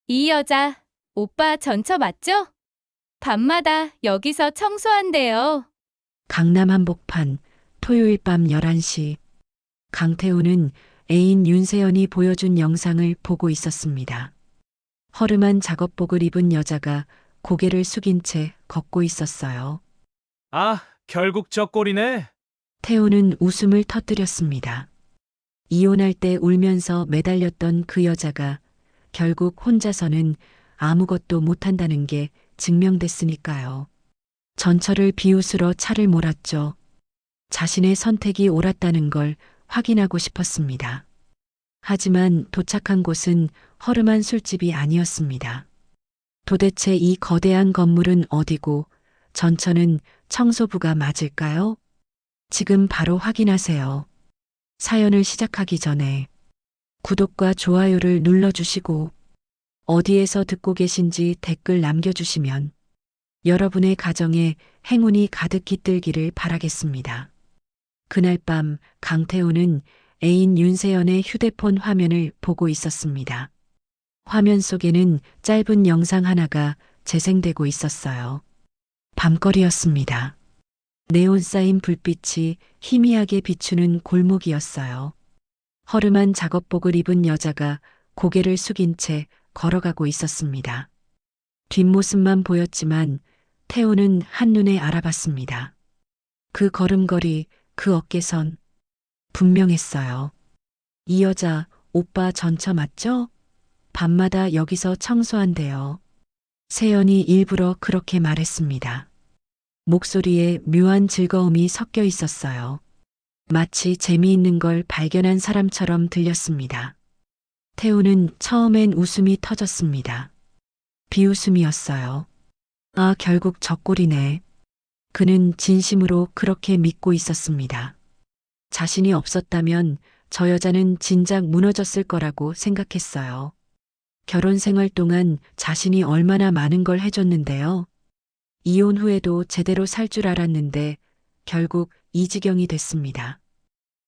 이 여자, 오빠 전처 맞죠? 밤마다 여기서 청소한대요. 강남 한복판 토요일 밤 11시 강태우는 애인 윤세연이 보여준 영상을 보고 있었습니다. 허름한 작업복을 입은 여자가 고개를 숙인 채 걷고 있었어요. 아, 결국 저 꼴이네. 태우는 웃음을 터뜨렸습니다. 이혼할 때 울면서 매달렸던 그 여자가 결국 혼자서는 아무것도 못한다는 게 증명됐으니까요. 전철을 비웃으러 차를 몰았죠. 자신의 선택이 옳았다는 걸 확인하고 싶었습니다. 하지만 도착한 곳은 허름한 술집이 아니었습니다. 도대체 이 거대한 건물은 어디고 전처는 청소부가 맞을까요? 지금 바로 확인하세요. 사연을 시작하기 전에 구독과 좋아요를 눌러주시고 어디에서 듣고 계신지 댓글 남겨주시면 여러분의 가정에 행운이 가득 깃들기를 바라겠습니다. 그날 밤 강태우는 애인 윤세연의 휴대폰 화면을 보고 있었습니다. 화면 속에는 짧은 영상 하나가 재생되고 있었어요. 밤거리였습니다. 네온 쌓인 불빛이 희미하게 비추는 골목이었어요. 허름한 작업복을 입은 여자가 고개를 숙인 채 걸어가고 있었습니다. 뒷모습만 보였지만 태우는 한눈에 알아봤습니다. 그 걸음걸이, 그 어깨선 분명했어요. 이 여자 오빠 전처 맞죠? 밤마다 여기서 청소한대요. 세연이 일부러 그렇게 말했습니다. 목소리에 묘한 즐거움이 섞여 있었어요. 마치 재미있는 걸 발견한 사람처럼 들렸습니다. 태우는 처음엔 웃음이 터졌습니다. 비웃음이었어요. 아, 결국 저 꼴이네. 그는 진심으로 그렇게 믿고 있었습니다. 자신이 없었다면 저 여자는 진작 무너졌을 거라고 생각했어요. 결혼 생활 동안 자신이 얼마나 많은 걸 해줬는데요. 이혼 후에도 제대로 살 줄 알았는데 결국 이 지경이 됐습니다.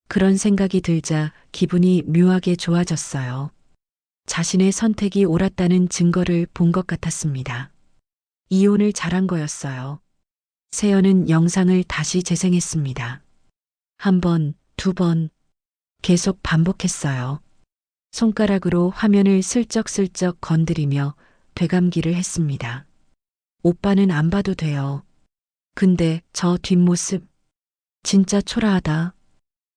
그런 생각이 들자 기분이 묘하게 좋아졌어요. 자신의 선택이 옳았다는 증거를 본 것 같았습니다. 이혼을 잘한 거였어요. 세연은 영상을 다시 재생했습니다. 한 번, 두 번, 계속 반복했어요. 손가락으로 화면을 슬쩍슬쩍 건드리며 되감기를 했습니다. 오빠는 안 봐도 돼요. 근데 저 뒷모습 진짜 초라하다.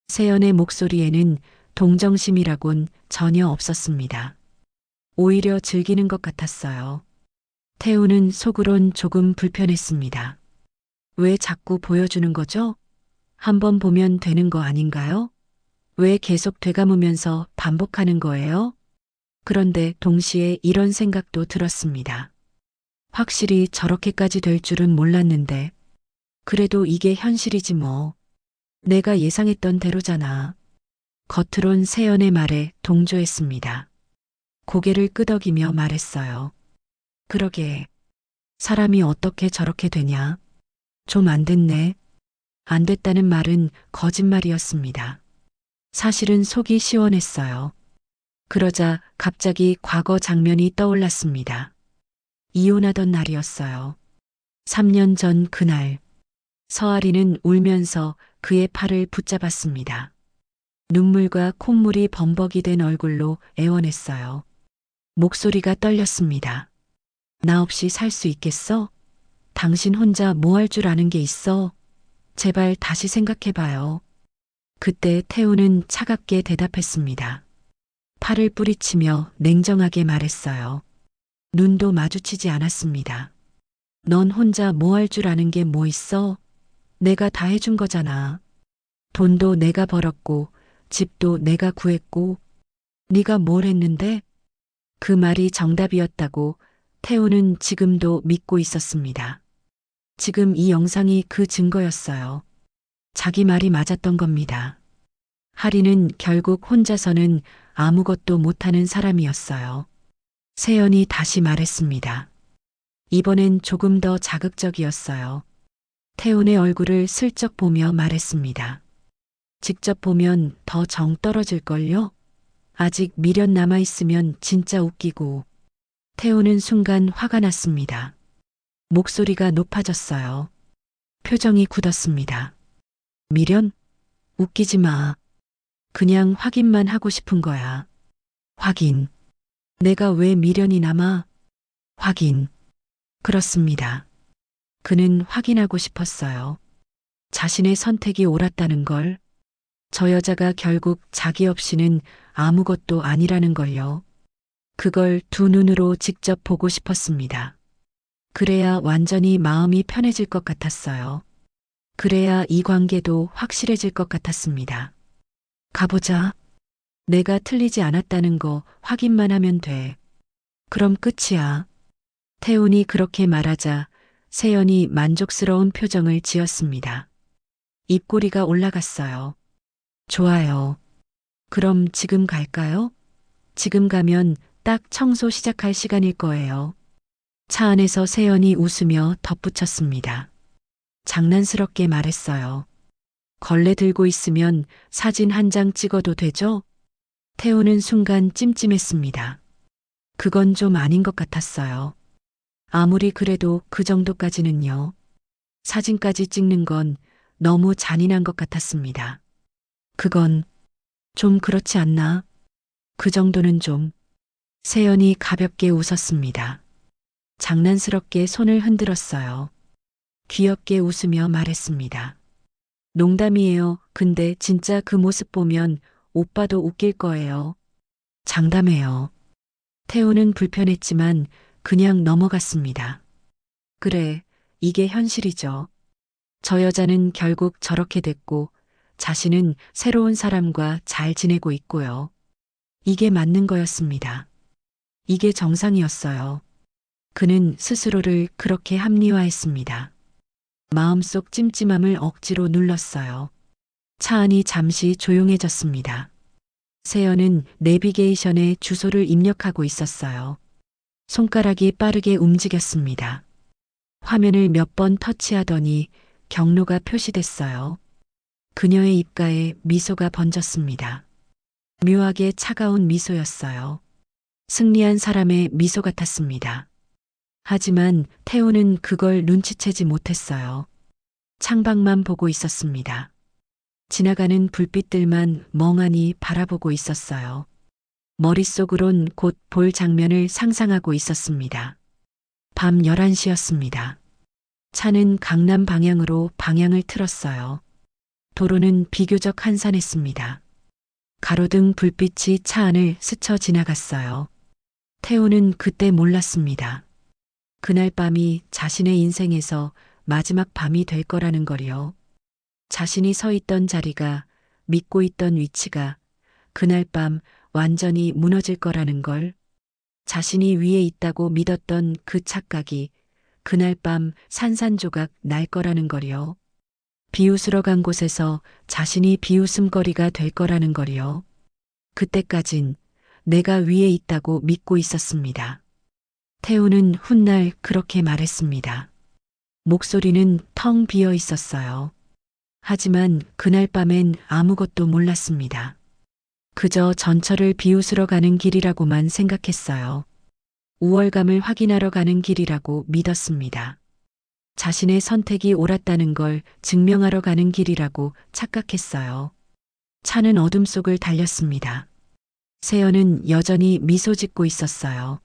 세연의 목소리에는 동정심이라곤 전혀 없었습니다. 오히려 즐기는 것 같았어요. 태우는 속으론 조금 불편했습니다. 왜 자꾸 보여주는 거죠? 한번 보면 되는 거 아닌가요? 왜 계속 되감으면서 반복하는 거예요? 그런데 동시에 이런 생각도 들었습니다. 확실히 저렇게까지 될 줄은 몰랐는데, 그래도 이게 현실이지 뭐. 내가 예상했던 대로잖아. 겉으론 세연의 말에 동조했습니다. 고개를 끄덕이며 말했어요. 그러게. 사람이 어떻게 저렇게 되냐? 좀 안 됐네. 안 됐다는 말은 거짓말이었습니다. 사실은 속이 시원했어요. 그러자 갑자기 과거 장면이 떠올랐습니다. 이혼하던 날이었어요. 3년 전 그날, 서아리는 울면서 그의 팔을 붙잡았습니다. 눈물과 콧물이 범벅이 된 얼굴로 애원했어요. 목소리가 떨렸습니다. 나 없이 살 수 있겠어? 당신 혼자 뭐 할 줄 아는 게 있어? 제발 다시 생각해봐요. 그때 태우는 차갑게 대답했습니다. 팔을 뿌리치며 냉정하게 말했어요. 눈도 마주치지 않았습니다. 넌 혼자 뭐 할 줄 아는 게 뭐 있어? 내가 다 해준 거잖아. 돈도 내가 벌었고, 집도 내가 구했고, 네가 뭘 했는데? 그 말이 정답이었다고 태우는 지금도 믿고 있었습니다. 지금 이 영상이 그 증거였어요. 자기 말이 맞았던 겁니다. 하리는 결국 혼자서는 아무것도 못하는 사람이었어요. 세연이 다시 말했습니다. 이번엔 조금 더 자극적이었어요. 태훈의 얼굴을 슬쩍 보며 말했습니다. 직접 보면 더 정 떨어질걸요? 아직 미련 남아있으면 진짜 웃기고. 태우는 순간 화가 났습니다. 목소리가 높아졌어요. 표정이 굳었습니다. 미련? 웃기지 마. 그냥 확인만 하고 싶은 거야. 확인. 내가 왜 미련이 남아? 확인. 그렇습니다. 그는 확인하고 싶었어요. 자신의 선택이 옳았다는 걸. 저 여자가 결국 자기 없이는 아무것도 아니라는 걸요. 그걸 두 눈으로 직접 보고 싶었습니다. 그래야 완전히 마음이 편해질 것 같았어요. 그래야 이 관계도 확실해질 것 같았습니다. 가보자. 내가 틀리지 않았다는 거 확인만 하면 돼. 그럼 끝이야. 태훈이 그렇게 말하자 세연이 만족스러운 표정을 지었습니다. 입꼬리가 올라갔어요. 좋아요. 그럼 지금 갈까요? 지금 가면 딱 청소 시작할 시간일 거예요. 차 안에서 세연이 웃으며 덧붙였습니다. 장난스럽게 말했어요. 걸레 들고 있으면 사진 한 장 찍어도 되죠? 태우는 순간 찜찜했습니다. 그건 좀 아닌 것 같았어요. 아무리 그래도 그 정도까지는요. 사진까지 찍는 건 너무 잔인한 것 같았습니다. 그건 좀 그렇지 않나? 그 정도는 좀. 세연이 가볍게 웃었습니다. 장난스럽게 손을 흔들었어요. 귀엽게 웃으며 말했습니다. 농담이에요. 근데 진짜 그 모습 보면 오빠도 웃길 거예요. 장담해요. 태우는 불편했지만 그냥 넘어갔습니다. 그래, 이게 현실이죠. 저 여자는 결국 저렇게 됐고 자신은 새로운 사람과 잘 지내고 있고요. 이게 맞는 거였습니다. 이게 정상이었어요. 그는 스스로를 그렇게 합리화했습니다. 마음속 찜찜함을 억지로 눌렀어요. 차 안이 잠시 조용해졌습니다. 세연은 내비게이션에 주소를 입력하고 있었어요. 손가락이 빠르게 움직였습니다. 화면을 몇 번 터치하더니 경로가 표시됐어요. 그녀의 입가에 미소가 번졌습니다. 묘하게 차가운 미소였어요. 승리한 사람의 미소 같았습니다. 하지만 태우는 그걸 눈치채지 못했어요. 창밖만 보고 있었습니다. 지나가는 불빛들만 멍하니 바라보고 있었어요. 머릿속으론 곧 볼 장면을 상상하고 있었습니다. 밤 11시였습니다. 차는 강남 방향으로 방향을 틀었어요. 도로는 비교적 한산했습니다. 가로등 불빛이 차 안을 스쳐 지나갔어요. 태우는 그때 몰랐습니다. 그날 밤이 자신의 인생에서 마지막 밤이 될 거라는 걸요. 자신이 서 있던 자리가, 믿고 있던 위치가 그날 밤 완전히 무너질 거라는 걸, 자신이 위에 있다고 믿었던 그 착각이 그날 밤 산산조각 날 거라는 걸요. 비웃으러 간 곳에서 자신이 비웃음거리가 될 거라는 걸요. 그때까진 내가 위에 있다고 믿고 있었습니다. 태우는 훗날 그렇게 말했습니다. 목소리는 텅 비어 있었어요. 하지만 그날 밤엔 아무것도 몰랐습니다. 그저 전철을 비웃으러 가는 길이라고만 생각했어요. 우월감을 확인하러 가는 길이라고 믿었습니다. 자신의 선택이 옳았다는 걸 증명하러 가는 길이라고 착각했어요. 차는 어둠 속을 달렸습니다. 세연은 여전히 미소 짓고 있었어요.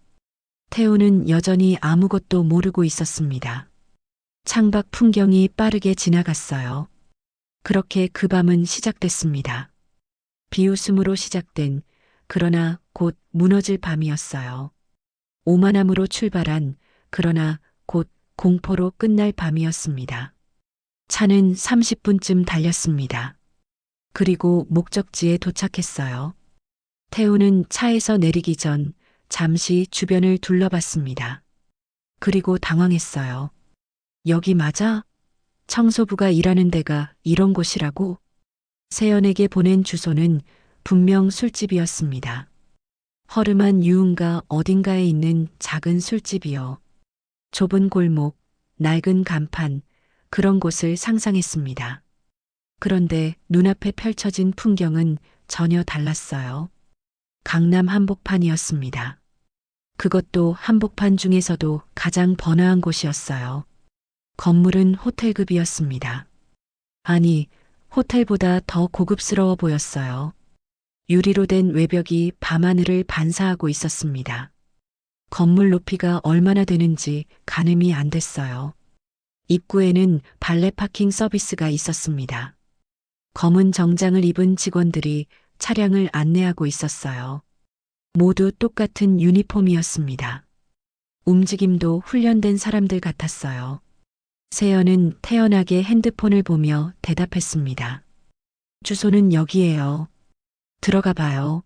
태우는 여전히 아무것도 모르고 있었습니다. 창밖 풍경이 빠르게 지나갔어요. 그렇게 그 밤은 시작됐습니다. 비웃음으로 시작된, 그러나 곧 무너질 밤이었어요. 오만함으로 출발한, 그러나 곧 공포로 끝날 밤이었습니다. 차는 30분쯤 달렸습니다. 그리고 목적지에 도착했어요. 태우는 차에서 내리기 전 잠시 주변을 둘러봤습니다. 그리고 당황했어요. 여기 맞아? 청소부가 일하는 데가 이런 곳이라고? 세연에게 보낸 주소는 분명 술집이었습니다. 허름한 유흥가 어딘가에 있는 작은 술집이요. 좁은 골목, 낡은 간판, 그런 곳을 상상했습니다. 그런데 눈앞에 펼쳐진 풍경은 전혀 달랐어요. 강남 한복판이었습니다. 그것도 한복판 중에서도 가장 번화한 곳이었어요. 건물은 호텔급이었습니다. 아니, 호텔보다 더 고급스러워 보였어요. 유리로 된 외벽이 밤하늘을 반사하고 있었습니다. 건물 높이가 얼마나 되는지 가늠이 안 됐어요. 입구에는 발레 파킹 서비스가 있었습니다. 검은 정장을 입은 직원들이 차량을 안내하고 있었어요. 모두 똑같은 유니폼이었습니다. 움직임도 훈련된 사람들 같았어요. 세연은 태연하게 핸드폰을 보며 대답했습니다. 주소는 여기예요. 들어가 봐요.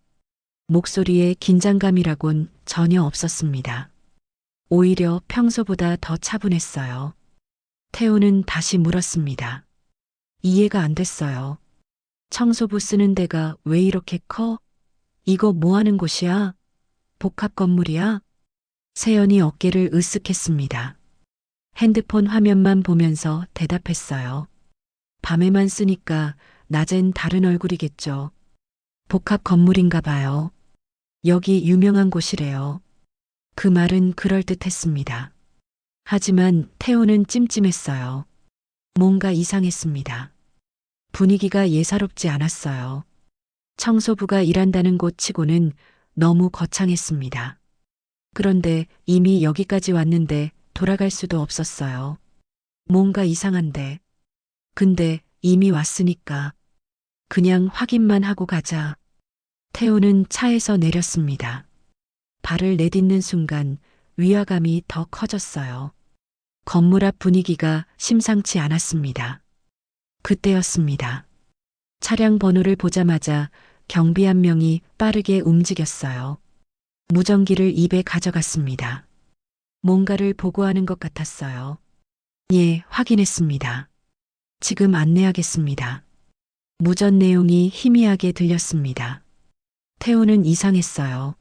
목소리에 긴장감이라곤 전혀 없었습니다. 오히려 평소보다 더 차분했어요. 태우는 다시 물었습니다. 이해가 안 됐어요. 청소부 쓰는 데가 왜 이렇게 커? 이거 뭐 하는 곳이야? 복합 건물이야? 세연이 어깨를 으쓱했습니다. 핸드폰 화면만 보면서 대답했어요. 밤에만 쓰니까 낮엔 다른 얼굴이겠죠. 복합 건물인가 봐요. 여기 유명한 곳이래요. 그 말은 그럴듯했습니다. 하지만 태우는 찜찜했어요. 뭔가 이상했습니다. 분위기가 예사롭지 않았어요. 청소부가 일한다는 곳 치고는 너무 거창했습니다. 그런데 이미 여기까지 왔는데 돌아갈 수도 없었어요. 뭔가 이상한데. 근데 이미 왔으니까 그냥 확인만 하고 가자. 태우는 차에서 내렸습니다. 발을 내딛는 순간 위화감이 더 커졌어요. 건물 앞 분위기가 심상치 않았습니다. 그때였습니다. 차량 번호를 보자마자 경비 한 명이 빠르게 움직였어요. 무전기를 입에 가져갔습니다. 뭔가를 보고하는 것 같았어요. 예, 확인했습니다. 지금 안내하겠습니다. 무전 내용이 희미하게 들렸습니다. 태우는 이상했어요.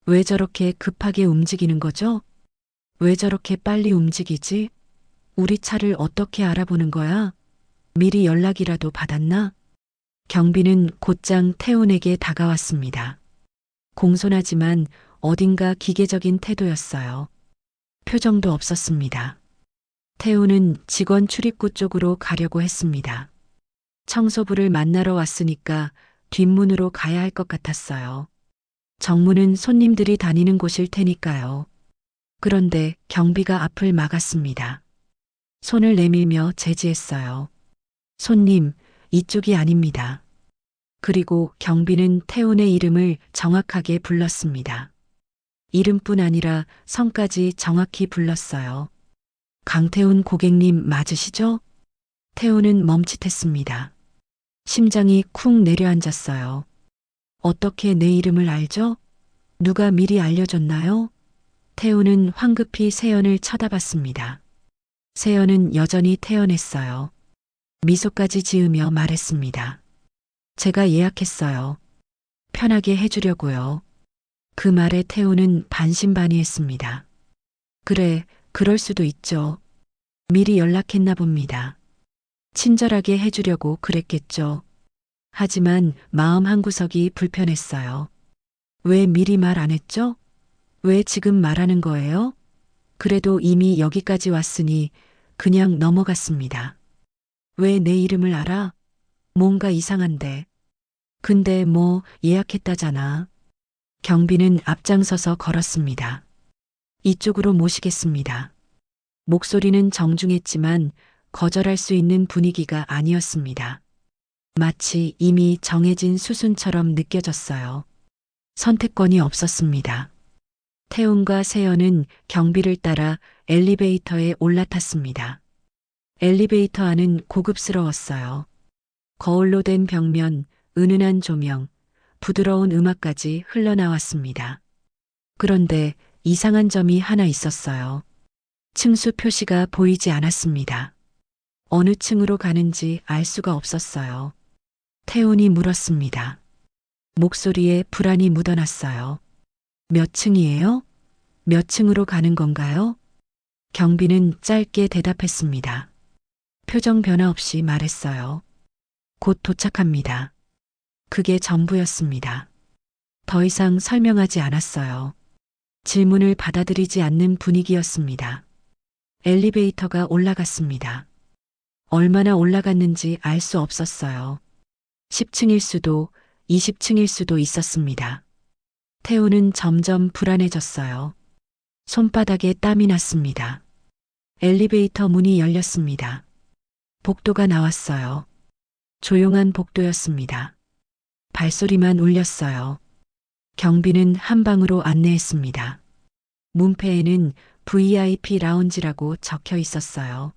왜 저렇게 급하게 움직이는 거죠? 왜 저렇게 빨리 움직이지? 우리 차를 어떻게 알아보는 거야? 미리 연락이라도 받았나? 경비는 곧장 태훈에게 다가왔습니다. 공손하지만 어딘가 기계적인 태도였어요. 표정도 없었습니다. 태훈은 직원 출입구 쪽으로 가려고 했습니다. 청소부를 만나러 왔으니까 뒷문으로 가야 할 것 같았어요. 정문은 손님들이 다니는 곳일 테니까요. 그런데 경비가 앞을 막았습니다. 손을 내밀며 제지했어요. 손님, 이쪽이 아닙니다. 그리고 경비는 태훈의 이름을 정확하게 불렀습니다. 이름뿐 아니라 성까지 정확히 불렀어요. 강태훈 고객님 맞으시죠? 태훈은 멈칫했습니다. 심장이 쿵 내려앉았어요. 어떻게 내 이름을 알죠? 누가 미리 알려줬나요? 태훈은 황급히 세연을 쳐다봤습니다. 세연은 여전히 태연했어요. 미소까지 지으며 말했습니다. 제가 예약했어요. 편하게 해주려고요. 그 말에 태훈은 반신반의했습니다. 그래, 그럴 수도 있죠. 미리 연락했나 봅니다. 친절하게 해주려고 그랬겠죠. 하지만 마음 한구석이 불편했어요. 왜 미리 말 안 했죠? 왜 지금 말하는 거예요? 그래도 이미 여기까지 왔으니 그냥 넘어갔습니다. 왜 내 이름을 알아? 뭔가 이상한데. 근데 뭐 예약했다잖아. 경비는 앞장서서 걸었습니다. 이쪽으로 모시겠습니다. 목소리는 정중했지만 거절할 수 있는 분위기가 아니었습니다. 마치 이미 정해진 수순처럼 느껴졌어요. 선택권이 없었습니다. 태훈과 세연은 경비를 따라 엘리베이터에 올라탔습니다. 엘리베이터 안은 고급스러웠어요. 거울로 된 벽면, 은은한 조명, 부드러운 음악까지 흘러나왔습니다. 그런데 이상한 점이 하나 있었어요. 층수 표시가 보이지 않았습니다. 어느 층으로 가는지 알 수가 없었어요. 태훈이 물었습니다. 목소리에 불안이 묻어났어요. 몇 층이에요? 몇 층으로 가는 건가요? 경비는 짧게 대답했습니다. 표정 변화 없이 말했어요. 곧 도착합니다. 그게 전부였습니다. 더 이상 설명하지 않았어요. 질문을 받아들이지 않는 분위기였습니다. 엘리베이터가 올라갔습니다. 얼마나 올라갔는지 알 수 없었어요. 10층일 수도 20층일 수도 있었습니다. 태우는 점점 불안해졌어요. 손바닥에 땀이 났습니다. 엘리베이터 문이 열렸습니다. 복도가 나왔어요. 조용한 복도였습니다. 발소리만 울렸어요. 경비는 한 방으로 안내했습니다. 문패에는 VIP 라운지라고 적혀 있었어요.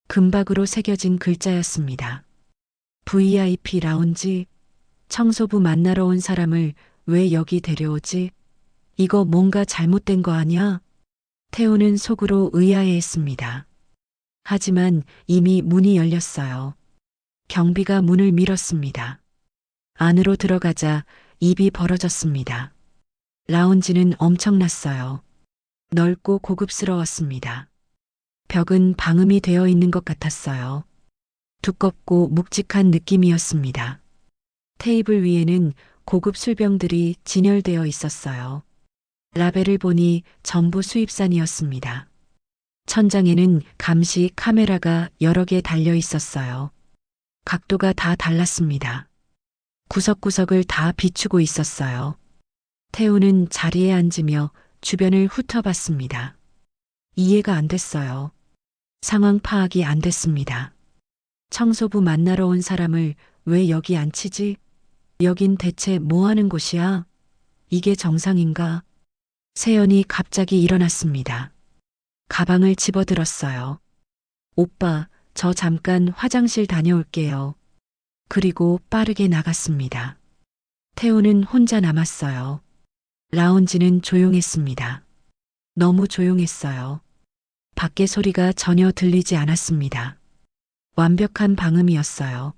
금박으로 새겨진 글자였습니다. VIP 라운지? 청소부 만나러 온 사람을 왜 여기 데려오지? 이거 뭔가 잘못된 거 아니야? 태우는 속으로 의아해했습니다. 하지만 이미 문이 열렸어요. 경비가 문을 밀었습니다. 안으로 들어가자 입이 벌어졌습니다. 라운지는 엄청났어요. 넓고 고급스러웠습니다. 벽은 방음이 되어 있는 것 같았어요. 두껍고 묵직한 느낌이었습니다. 테이블 위에는 고급 술병들이 진열되어 있었어요. 라벨을 보니 전부 수입산이었습니다. 천장에는 감시 카메라가 여러 개 달려 있었어요. 각도가 다 달랐습니다. 구석구석을 다 비추고 있었어요. 태우는 자리에 앉으며 주변을 훑어봤습니다. 이해가 안 됐어요. 상황 파악이 안 됐습니다. 청소부 만나러 온 사람을 왜 여기 앉히지? 여긴 대체 뭐 하는 곳이야? 이게 정상인가? 세연이 갑자기 일어났습니다. 가방을 집어들었어요. 오빠, 저 잠깐 화장실 다녀올게요. 그리고 빠르게 나갔습니다. 태우는 혼자 남았어요. 라운지는 조용했습니다. 너무 조용했어요. 밖의 소리가 전혀 들리지 않았습니다. 완벽한 방음이었어요.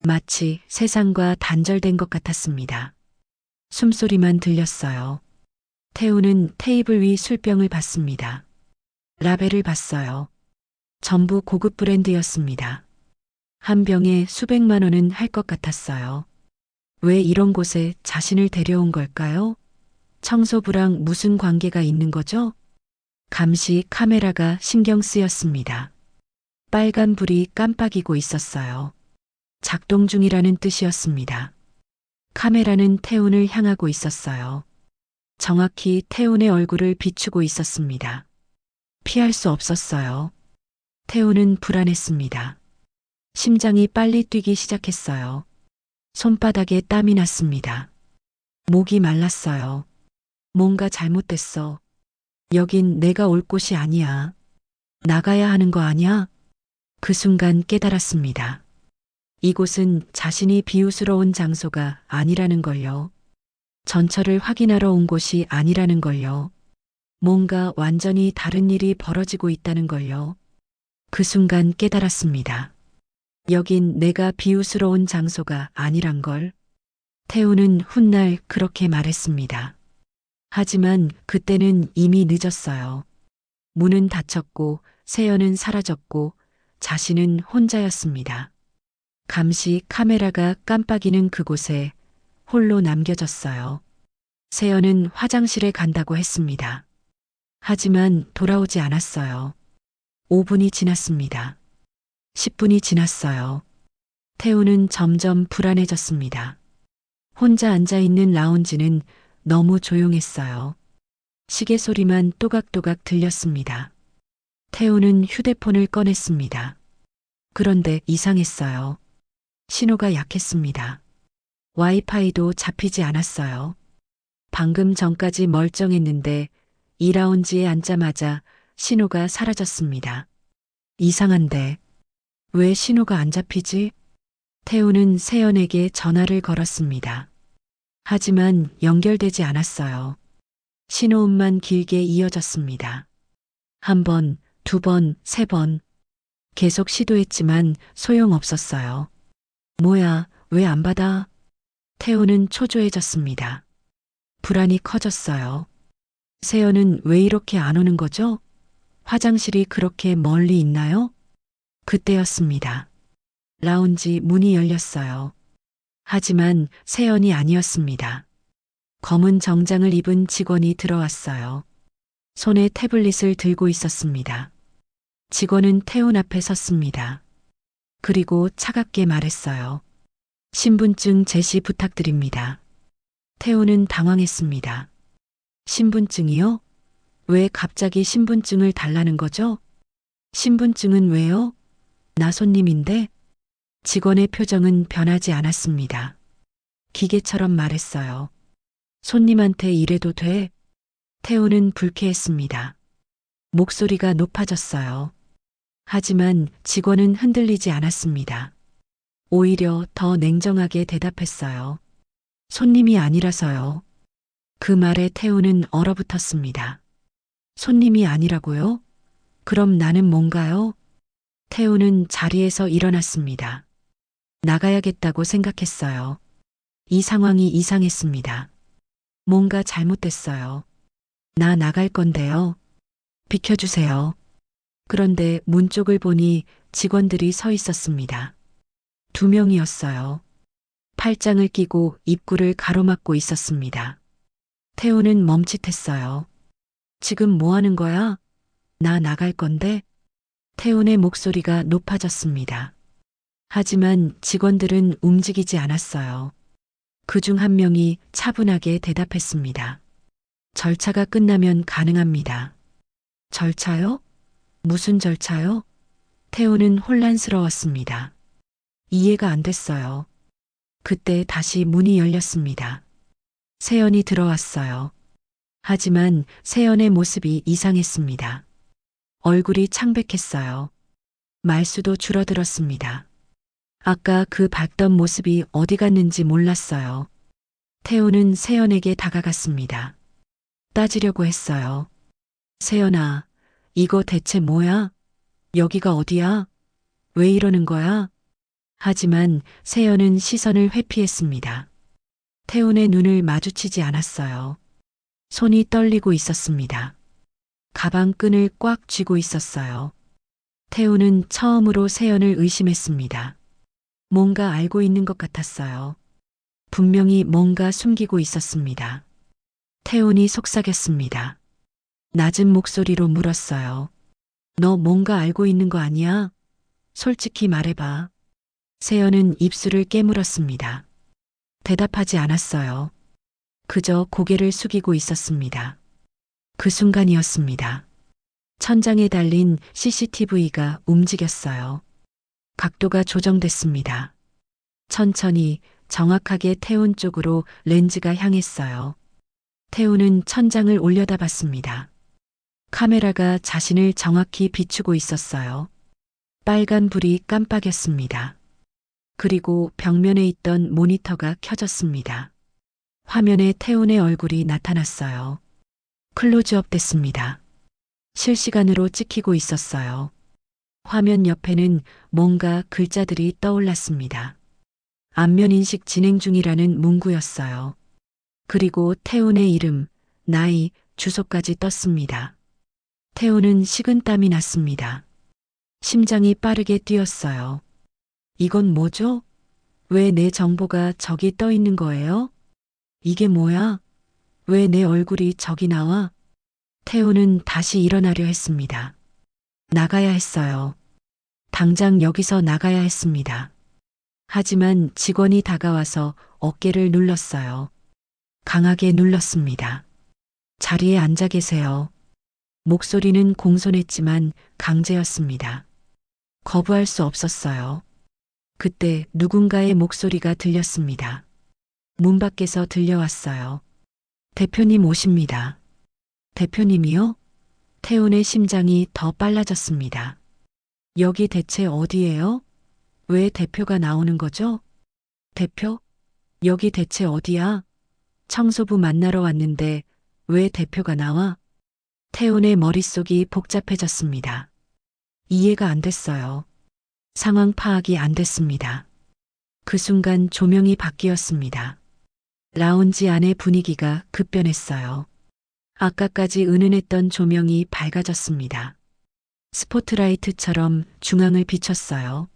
마치 세상과 단절된 것 같았습니다. 숨소리만 들렸어요. 태우는 테이블 위 술병을 봤습니다. 라벨을 봤어요. 전부 고급 브랜드였습니다. 한 병에 수백만 원은 할 것 같았어요. 왜 이런 곳에 자신을 데려온 걸까요? 청소부랑 무슨 관계가 있는 거죠? 감시 카메라가 신경 쓰였습니다. 빨간 불이 깜빡이고 있었어요. 작동 중이라는 뜻이었습니다. 카메라는 태운을 향하고 있었어요. 정확히 태운의 얼굴을 비추고 있었습니다. 피할 수 없었어요. 태운은 불안했습니다. 심장이 빨리 뛰기 시작했어요. 손바닥에 땀이 났습니다. 목이 말랐어요. 뭔가 잘못됐어. 여긴 내가 올 곳이 아니야. 나가야 하는 거 아니야? 그 순간 깨달았습니다. 이곳은 자신이 비웃으러 온 장소가 아니라는 걸요. 전철을 확인하러 온 곳이 아니라는 걸요. 뭔가 완전히 다른 일이 벌어지고 있다는 걸요. 그 순간 깨달았습니다. 여긴 내가 비웃으러 온 장소가 아니란 걸. 태우는 훗날 그렇게 말했습니다. 하지만 그때는 이미 늦었어요. 문은 닫혔고 세연은 사라졌고 자신은 혼자였습니다. 감시 카메라가 깜빡이는 그곳에 홀로 남겨졌어요. 세연은 화장실에 간다고 했습니다. 하지만 돌아오지 않았어요. 5분이 지났습니다. 10분이 지났어요. 태우는 점점 불안해졌습니다. 혼자 앉아있는 라운지는 너무 조용했어요. 시계 소리만 또각또각 들렸습니다. 태우는 휴대폰을 꺼냈습니다. 그런데 이상했어요. 신호가 약했습니다. 와이파이도 잡히지 않았어요. 방금 전까지 멀쩡했는데 이 라운지에 앉자마자 신호가 사라졌습니다. 이상한데 왜 신호가 안 잡히지? 태우는 세연에게 전화를 걸었습니다. 하지만 연결되지 않았어요. 신호음만 길게 이어졌습니다. 한 번, 두 번, 세 번. 계속 시도했지만 소용없었어요. 뭐야, 왜 안 받아? 태우는 초조해졌습니다. 불안이 커졌어요. 세연은 왜 이렇게 안 오는 거죠? 화장실이 그렇게 멀리 있나요? 그때였습니다. 라운지 문이 열렸어요. 하지만 세연이 아니었습니다. 검은 정장을 입은 직원이 들어왔어요. 손에 태블릿을 들고 있었습니다. 직원은 태훈 앞에 섰습니다. 그리고 차갑게 말했어요. 신분증 제시 부탁드립니다. 태훈은 당황했습니다. 신분증이요? 왜 갑자기 신분증을 달라는 거죠? 신분증은 왜요? 나 손님인데? 직원의 표정은 변하지 않았습니다. 기계처럼 말했어요. 손님한테 이래도 돼? 태훈은 불쾌했습니다. 목소리가 높아졌어요. 하지만 직원은 흔들리지 않았습니다. 오히려 더 냉정하게 대답했어요. 손님이 아니라서요. 그 말에 태훈은 얼어붙었습니다. 손님이 아니라고요? 그럼 나는 뭔가요? 태훈은 자리에서 일어났습니다. 나가야겠다고 생각했어요. 이 상황이 이상했습니다. 뭔가 잘못됐어요. 나 나갈 건데요. 비켜주세요. 그런데 문 쪽을 보니 직원들이 서 있었습니다. 2명이었어요. 팔짱을 끼고 입구를 가로막고 있었습니다. 태훈은 멈칫했어요. 지금 뭐 하는 거야? 나 나갈 건데? 태훈의 목소리가 높아졌습니다. 하지만 직원들은 움직이지 않았어요. 그중 한 명이 차분하게 대답했습니다. 절차가 끝나면 가능합니다. 절차요? 무슨 절차요? 태훈은 혼란스러웠습니다. 이해가 안 됐어요. 그때 다시 문이 열렸습니다. 세연이 들어왔어요. 하지만 세연의 모습이 이상했습니다. 얼굴이 창백했어요. 말수도 줄어들었습니다. 아까 그 밝던 모습이 어디 갔는지 몰랐어요. 태훈은 세연에게 다가갔습니다. 따지려고 했어요. 세연아, 이거 대체 뭐야? 여기가 어디야? 왜 이러는 거야? 하지만 세연은 시선을 회피했습니다. 태훈의 눈을 마주치지 않았어요. 손이 떨리고 있었습니다. 가방 끈을 꽉 쥐고 있었어요. 태훈은 처음으로 세연을 의심했습니다. 뭔가 알고 있는 것 같았어요. 분명히 뭔가 숨기고 있었습니다. 태훈이 속삭였습니다. 낮은 목소리로 물었어요. 너 뭔가 알고 있는 거 아니야? 솔직히 말해봐. 세연은 입술을 깨물었습니다. 대답하지 않았어요. 그저 고개를 숙이고 있었습니다. 그 순간이었습니다. 천장에 달린 CCTV가 움직였어요. 각도가 조정됐습니다. 천천히 정확하게 태훈 쪽으로 렌즈가 향했어요. 태훈은 천장을 올려다봤습니다. 카메라가 자신을 정확히 비추고 있었어요. 빨간 불이 깜빡였습니다. 그리고 벽면에 있던 모니터가 켜졌습니다. 화면에 태훈의 얼굴이 나타났어요. 클로즈업 됐습니다. 실시간으로 찍히고 있었어요. 화면 옆에는 뭔가 글자들이 떠올랐습니다. 안면 인식 진행 중이라는 문구였어요. 그리고 태훈의 이름, 나이, 주소까지 떴습니다. 태훈은 식은땀이 났습니다. 심장이 빠르게 뛰었어요. 이건 뭐죠? 왜 내 정보가 저기 떠 있는 거예요? 이게 뭐야? 왜 내 얼굴이 저기 나와? 태훈은 다시 일어나려 했습니다. 나가야 했어요. 당장 여기서 나가야 했습니다. 하지만 직원이 다가와서 어깨를 눌렀어요. 강하게 눌렀습니다. 자리에 앉아 계세요. 목소리는 공손했지만 강제였습니다. 거부할 수 없었어요. 그때 누군가의 목소리가 들렸습니다. 문 밖에서 들려왔어요. 대표님 오십니다. 대표님이요? 태훈의 심장이 더 빨라졌습니다. 여기 대체 어디예요? 왜 대표가 나오는 거죠? 대표? 여기 대체 어디야? 청소부 만나러 왔는데 왜 대표가 나와? 태훈의 머릿속이 복잡해졌습니다. 이해가 안 됐어요. 상황 파악이 안 됐습니다. 그 순간 조명이 바뀌었습니다. 라운지 안의 분위기가 급변했어요. 아까까지 은은했던 조명이 밝아졌습니다. 스포트라이트처럼 중앙을 비췄어요.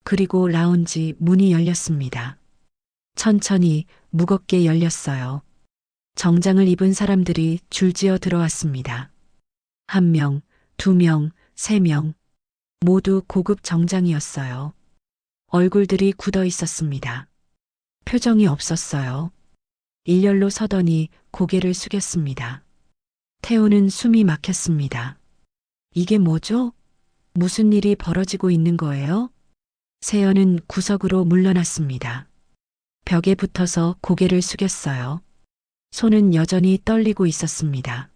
그리고 라운지 문이 열렸습니다. 천천히 무겁게 열렸어요. 정장을 입은 사람들이 줄지어 들어왔습니다. 1명, 2명, 3명. 모두 고급 정장이었어요. 얼굴들이 굳어 있었습니다. 표정이 없었어요. 일렬로 서더니 고개를 숙였습니다. 태우는 숨이 막혔습니다. 이게 뭐죠? 무슨 일이 벌어지고 있는 거예요? 세연은 구석으로 물러났습니다. 벽에 붙어서 고개를 숙였어요. 손은 여전히 떨리고 있었습니다.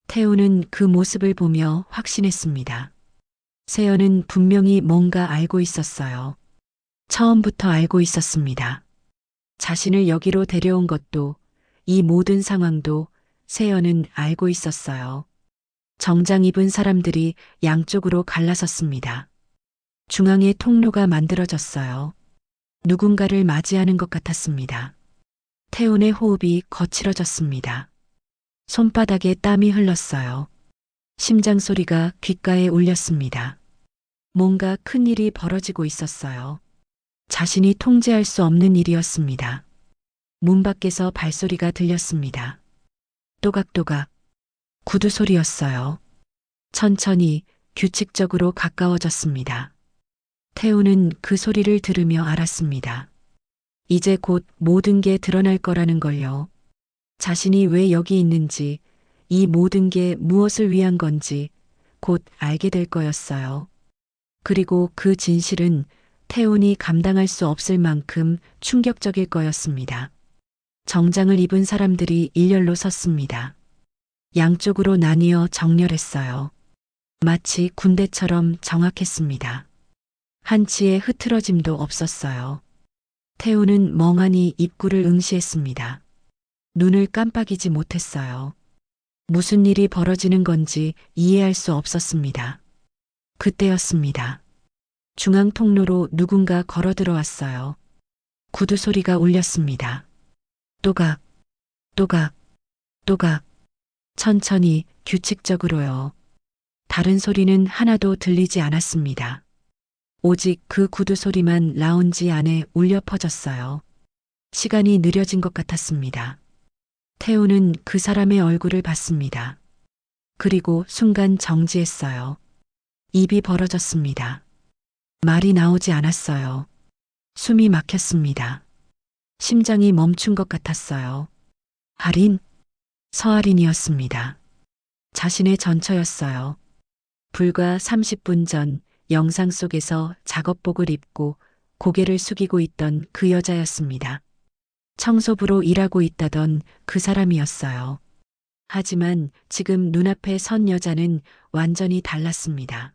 태우는 그 모습을 보며 확신했습니다. 세연은 분명히 뭔가 알고 있었어요. 처음부터 알고 있었습니다. 자신을 여기로 데려온 것도, 이 모든 상황도 세연은 알고 있었어요. 정장 입은 사람들이 양쪽으로 갈라섰습니다. 중앙에 통로가 만들어졌어요. 누군가를 맞이하는 것 같았습니다. 태훈의 호흡이 거칠어졌습니다. 손바닥에 땀이 흘렀어요. 심장 소리가 귓가에 울렸습니다. 뭔가 큰 일이 벌어지고 있었어요. 자신이 통제할 수 없는 일이었습니다. 문 밖에서 발소리가 들렸습니다. 또각또각 구두 소리였어요. 천천히 규칙적으로 가까워졌습니다. 태우는 그 소리를 들으며 알았습니다. 이제 곧 모든 게 드러날 거라는 걸요. 자신이 왜 여기 있는지, 이 모든 게 무엇을 위한 건지 곧 알게 될 거였어요. 그리고 그 진실은 태훈이 감당할 수 없을 만큼 충격적일 거였습니다. 정장을 입은 사람들이 일렬로 섰습니다. 양쪽으로 나뉘어 정렬했어요. 마치 군대처럼 정확했습니다. 한치의 흐트러짐도 없었어요. 태우는 멍하니 입구를 응시했습니다. 눈을 깜빡이지 못했어요. 무슨 일이 벌어지는 건지 이해할 수 없었습니다. 그때였습니다. 중앙 통로로 누군가 걸어 들어왔어요. 구두 소리가 울렸습니다. 또각, 또각, 또각. 천천히 규칙적으로요. 다른 소리는 하나도 들리지 않았습니다. 오직 그 구두 소리만 라운지 안에 울려 퍼졌어요. 시간이 느려진 것 같았습니다. 태우는 그 사람의 얼굴을 봤습니다. 그리고 순간 정지했어요. 입이 벌어졌습니다. 말이 나오지 않았어요. 숨이 막혔습니다. 심장이 멈춘 것 같았어요. 할인? 서할인이었습니다. 자신의 전처였어요. 불과 30분 전 영상 속에서 작업복을 입고 고개를 숙이고 있던 그 여자였습니다. 청소부로 일하고 있다던 그 사람이었어요. 하지만 지금 눈앞에 선 여자는 완전히 달랐습니다.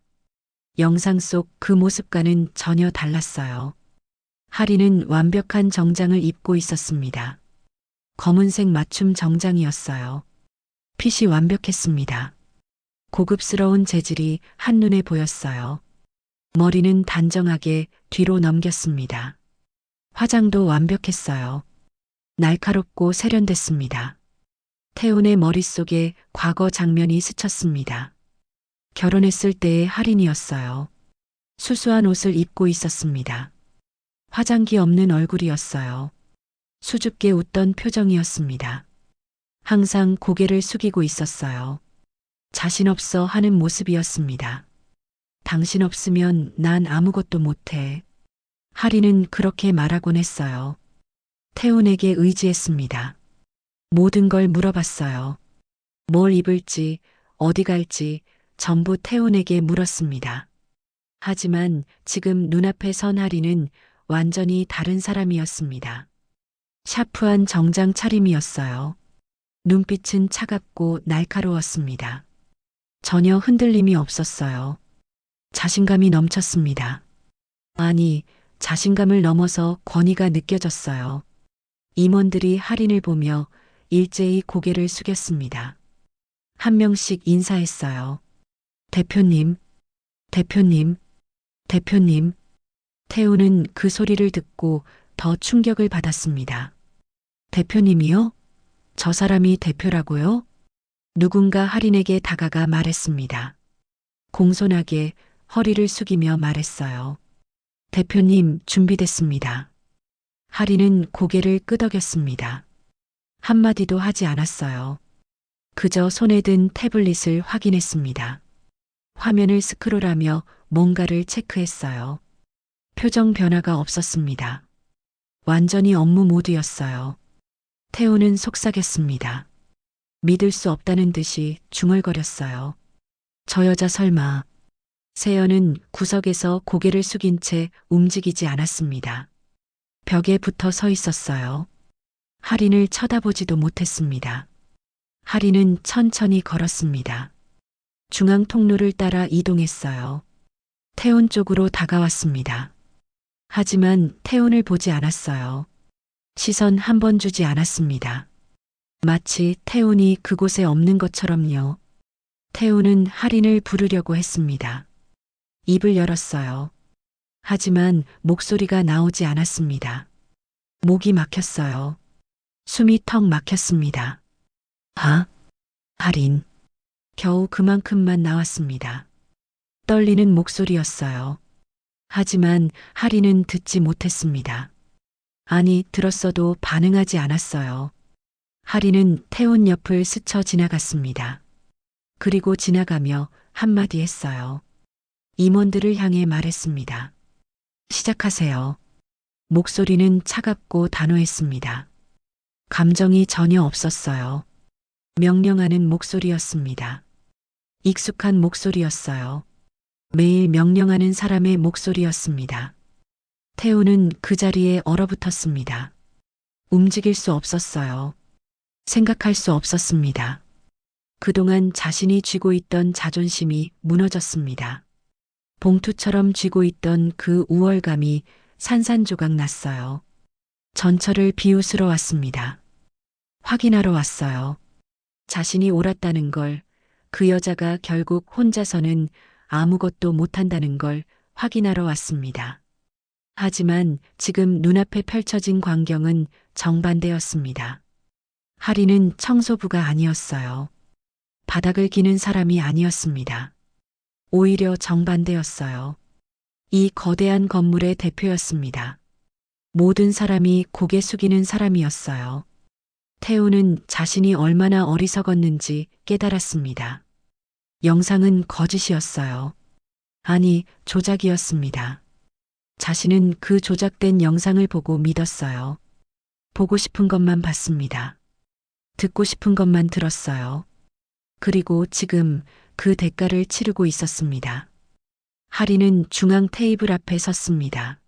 영상 속 그 모습과는 전혀 달랐어요. 하리는 완벽한 정장을 입고 있었습니다. 검은색 맞춤 정장이었어요. 핏이 완벽했습니다. 고급스러운 재질이 한눈에 보였어요. 머리는 단정하게 뒤로 넘겼습니다. 화장도 완벽했어요. 날카롭고 세련됐습니다. 태훈의 머릿속에 과거 장면이 스쳤습니다. 결혼했을 때의 할인이었어요. 수수한 옷을 입고 있었습니다. 화장기 없는 얼굴이었어요. 수줍게 웃던 표정이었습니다. 항상 고개를 숙이고 있었어요. 자신 없어 하는 모습이었습니다. 당신 없으면 난 아무것도 못해. 하리는 그렇게 말하곤 했어요. 태훈에게 의지했습니다. 모든 걸 물어봤어요. 뭘 입을지, 어디 갈지 전부 태훈에게 물었습니다. 하지만 지금 눈앞에 선 하리는 완전히 다른 사람이었습니다. 샤프한 정장 차림이었어요. 눈빛은 차갑고 날카로웠습니다. 전혀 흔들림이 없었어요. 자신감이 넘쳤습니다. 아니, 자신감을 넘어서 권위가 느껴졌어요. 임원들이 할인을 보며 일제히 고개를 숙였습니다. 한 명씩 인사했어요. 대표님, 대표님, 대표님. 태우는 그 소리를 듣고 더 충격을 받았습니다. 대표님이요? 저 사람이 대표라고요? 누군가 할인에게 다가가 말했습니다. 공손하게 허리를 숙이며 말했어요. 대표님 준비됐습니다. 할인은 고개를 끄덕였습니다. 한마디도 하지 않았어요. 그저 손에 든 태블릿을 확인했습니다. 화면을 스크롤하며 뭔가를 체크했어요. 표정 변화가 없었습니다. 완전히 업무 모드였어요. 태우는 속삭였습니다. 믿을 수 없다는 듯이 중얼거렸어요. 저 여자 설마. 세연은 구석에서 고개를 숙인 채 움직이지 않았습니다. 벽에 붙어 서 있었어요. 할인을 쳐다보지도 못했습니다. 할인은 천천히 걸었습니다. 중앙 통로를 따라 이동했어요. 태훈 쪽으로 다가왔습니다. 하지만 태훈을 보지 않았어요. 시선 한 번 주지 않았습니다. 마치 태훈이 그곳에 없는 것처럼요. 태훈은 할인을 부르려고 했습니다. 입을 열었어요. 하지만 목소리가 나오지 않았습니다. 목이 막혔어요. 숨이 턱 막혔습니다. 아, 할인. 겨우 그만큼만 나왔습니다. 떨리는 목소리였어요. 하지만 할인은 듣지 못했습니다. 아니, 들었어도 반응하지 않았어요. 할인은 태훈 옆을 스쳐 지나갔습니다. 그리고 지나가며 한마디 했어요. 임원들을 향해 말했습니다. 시작하세요. 목소리는 차갑고 단호했습니다. 감정이 전혀 없었어요. 명령하는 목소리였습니다. 익숙한 목소리였어요. 매일 명령하는 사람의 목소리였습니다. 태우는 그 자리에 얼어붙었습니다. 움직일 수 없었어요. 생각할 수 없었습니다. 그동안 자신이 쥐고 있던 자존심이 무너졌습니다. 봉투처럼 쥐고 있던 그 우월감이 산산조각 났어요. 전철을 비웃으러 왔습니다. 확인하러 왔어요. 자신이 옳았다는 걸, 그 여자가 결국 혼자서는 아무것도 못한다는 걸 확인하러 왔습니다. 하지만 지금 눈앞에 펼쳐진 광경은 정반대였습니다. 할인은 청소부가 아니었어요. 바닥을 기는 사람이 아니었습니다. 오히려 정반대였어요. 이 거대한 건물의 대표였습니다. 모든 사람이 고개 숙이는 사람이었어요. 태우는 자신이 얼마나 어리석었는지 깨달았습니다. 영상은 거짓이었어요. 아니, 조작이었습니다. 자신은 그 조작된 영상을 보고 믿었어요. 보고 싶은 것만 봤습니다. 듣고 싶은 것만 들었어요. 그리고 지금 그 대가를 치르고 있었습니다. 할인은 중앙 테이블 앞에 섰습니다.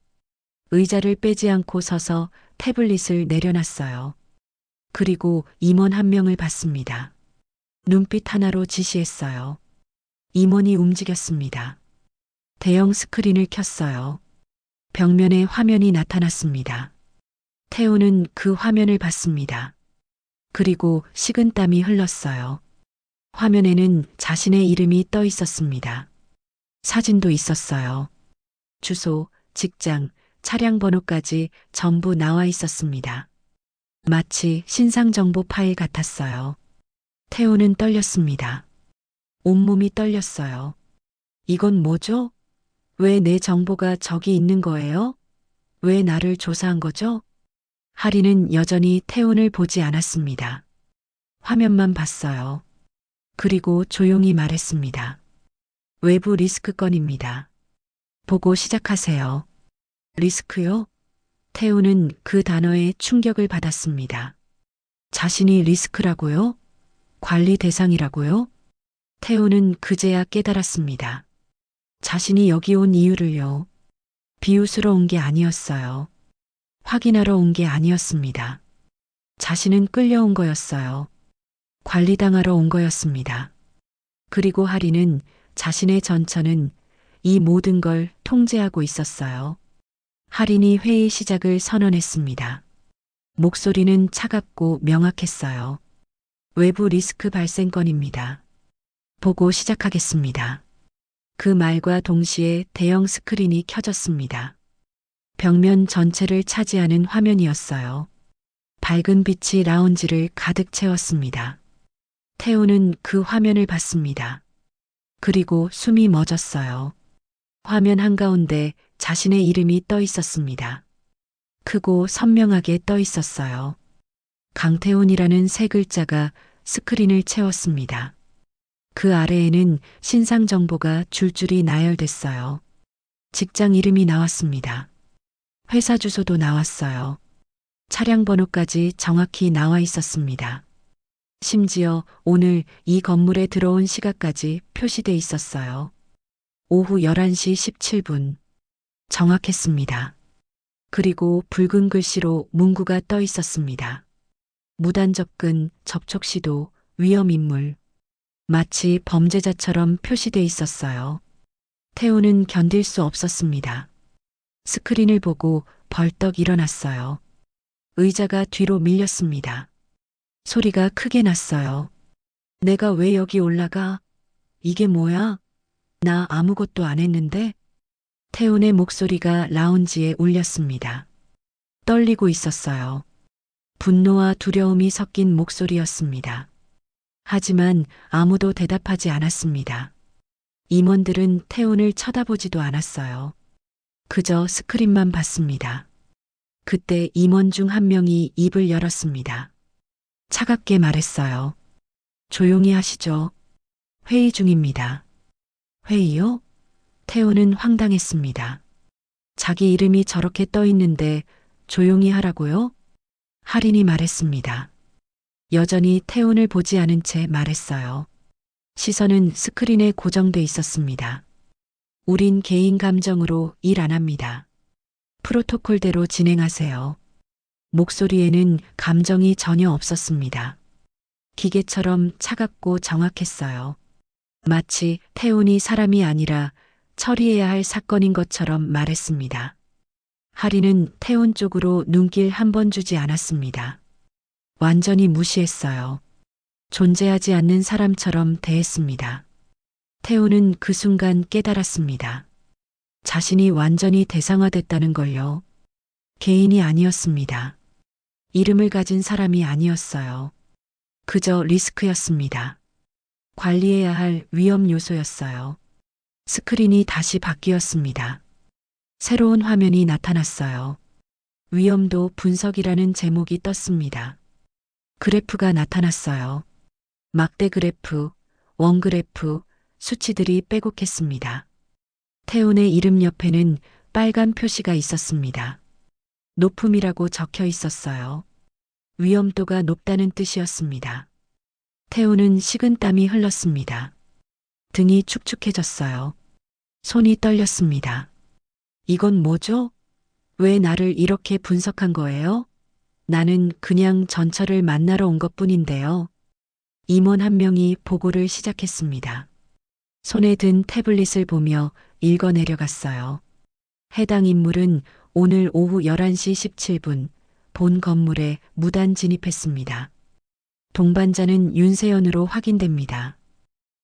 의자를 빼지 않고 서서 태블릿을 내려놨어요. 그리고 임원 한 명을 봤습니다. 눈빛 하나로 지시했어요. 임원이 움직였습니다. 대형 스크린을 켰어요. 벽면에 화면이 나타났습니다. 태우는 그 화면을 봤습니다. 그리고 식은땀이 흘렀어요. 화면에는 자신의 이름이 떠 있었습니다. 사진도 있었어요. 주소, 직장, 차량 번호까지 전부 나와 있었습니다. 마치 신상정보 파일 같았어요. 태우는 떨렸습니다. 온몸이 떨렸어요. 이건 뭐죠? 왜 내 정보가 저기 있는 거예요? 왜 나를 조사한 거죠? 할인은 여전히 태훈을 보지 않았습니다. 화면만 봤어요. 그리고 조용히 말했습니다. 외부 리스크 건입니다. 보고 시작하세요. 리스크요? 태우는 그 단어에 충격을 받았습니다. 자신이 리스크라고요? 관리 대상이라고요? 태우는 그제야 깨달았습니다. 자신이 여기 온 이유를요. 비웃으러 온 게 아니었어요. 확인하러 온 게 아니었습니다. 자신은 끌려온 거였어요. 관리당하러 온 거였습니다. 그리고 할인은 자신의 전처는 이 모든 걸 통제하고 있었어요. 할인이 회의 시작을 선언했습니다. 목소리는 차갑고 명확했어요. 외부 리스크 발생 건입니다. 보고 시작하겠습니다. 그 말과 동시에 대형 스크린이 켜졌습니다. 벽면 전체를 차지하는 화면이었어요. 밝은 빛이 라운지를 가득 채웠습니다. 태우는 그 화면을 봤습니다. 그리고 숨이 멎었어요. 화면 한가운데 자신의 이름이 떠 있었습니다. 크고 선명하게 떠 있었어요. 강태훈이라는 세 글자가 스크린을 채웠습니다. 그 아래에는 신상 정보가 줄줄이 나열됐어요. 직장 이름이 나왔습니다. 회사 주소도 나왔어요. 차량 번호까지 정확히 나와 있었습니다. 심지어 오늘 이 건물에 들어온 시각까지 표시돼 있었어요. 오후 11시 17분. 정확했습니다. 그리고 붉은 글씨로 문구가 떠 있었습니다. 무단 접근, 접촉 시도, 위험 인물. 마치 범죄자처럼 표시돼 있었어요. 태우는 견딜 수 없었습니다. 스크린을 보고 벌떡 일어났어요. 의자가 뒤로 밀렸습니다. 소리가 크게 났어요. 내가 왜 여기 올라가? 이게 뭐야? 나 아무것도 안 했는데? 태훈의 목소리가 라운지에 울렸습니다. 떨리고 있었어요. 분노와 두려움이 섞인 목소리였습니다. 하지만 아무도 대답하지 않았습니다. 임원들은 태훈을 쳐다보지도 않았어요. 그저 스크린만 봤습니다. 그때 임원 중 한 명이 입을 열었습니다. 차갑게 말했어요. 조용히 하시죠. 회의 중입니다. 회의요? 태훈은 황당했습니다. 자기 이름이 저렇게 떠 있는데 조용히 하라고요? 할인이 말했습니다. 여전히 태훈을 보지 않은 채 말했어요. 시선은 스크린에 고정돼 있었습니다. 우린 개인 감정으로 일 안 합니다. 프로토콜대로 진행하세요. 목소리에는 감정이 전혀 없었습니다. 기계처럼 차갑고 정확했어요. 마치 태훈이 사람이 아니라 처리해야 할 사건인 것처럼 말했습니다. 하리는 태훈 쪽으로 눈길 한 번 주지 않았습니다. 완전히 무시했어요. 존재하지 않는 사람처럼 대했습니다. 태훈은 그 순간 깨달았습니다. 자신이 완전히 대상화됐다는 걸요. 개인이 아니었습니다. 이름을 가진 사람이 아니었어요. 그저 리스크였습니다. 관리해야 할 위험 요소였어요. 스크린이 다시 바뀌었습니다. 새로운 화면이 나타났어요. 위험도 분석이라는 제목이 떴습니다. 그래프가 나타났어요. 막대 그래프, 원 그래프, 수치들이 빼곡했습니다. 태훈의 이름 옆에는 빨간 표시가 있었습니다. 높음이라고 적혀 있었어요. 위험도가 높다는 뜻이었습니다. 태훈은 식은땀이 흘렀습니다. 등이 축축해졌어요. 손이 떨렸습니다. 이건 뭐죠? 왜 나를 이렇게 분석한 거예요? 나는 그냥 전철을 만나러 온 것뿐인데요. 임원 한 명이 보고를 시작했습니다. 손에 든 태블릿을 보며 읽어 내려갔어요. 해당 인물은 오늘 오후 11시 17분 본 건물에 무단 진입했습니다. 동반자는 윤세연으로 확인됩니다.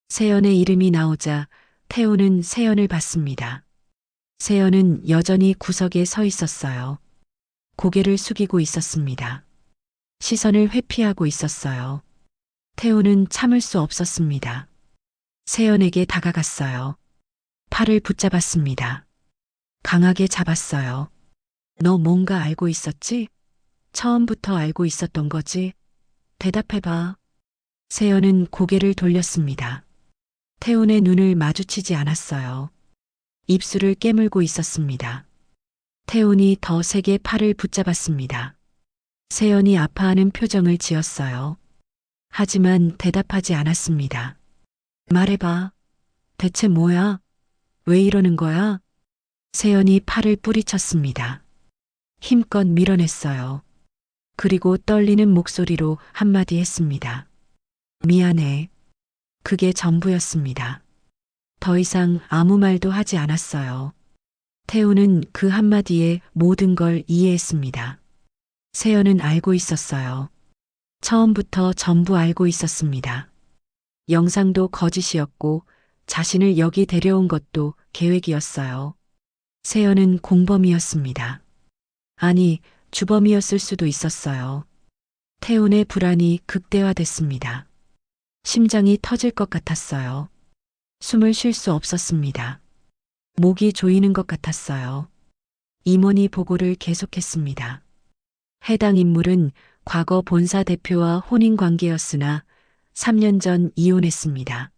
세연의 이름이 나오자 태훈은 세연을 봤습니다. 세연은 여전히 구석에 서 있었어요. 고개를 숙이고 있었습니다. 시선을 회피하고 있었어요. 태훈은 참을 수 없었습니다. 세연에게 다가갔어요. 팔을 붙잡았습니다. 강하게 잡았어요. 너 뭔가 알고 있었지? 처음부터 알고 있었던 거지? 대답해봐. 세연은 고개를 돌렸습니다. 태훈의 눈을 마주치지 않았어요. 입술을 깨물고 있었습니다. 태훈이 더 세게 팔을 붙잡았습니다. 세연이 아파하는 표정을 지었어요. 하지만 대답하지 않았습니다. 말해봐. 대체 뭐야? 왜 이러는 거야? 세연이 팔을 뿌리쳤습니다. 힘껏 밀어냈어요. 그리고 떨리는 목소리로 한마디 했습니다. 미안해. 그게 전부였습니다. 더 이상 아무 말도 하지 않았어요. 태훈은 그 한마디에 모든 걸 이해했습니다. 세연은 알고 있었어요. 처음부터 전부 알고 있었습니다. 영상도 거짓이었고 자신을 여기 데려온 것도 계획이었어요. 세연은 공범이었습니다. 아니, 주범이었을 수도 있었어요. 태훈의 불안이 극대화됐습니다. 심장이 터질 것 같았어요. 숨을 쉴 수 없었습니다. 목이 조이는 것 같았어요. 임원이 보고를 계속했습니다. 해당 인물은 과거 본사 대표와 혼인 관계였으나 3년 전 이혼했습니다.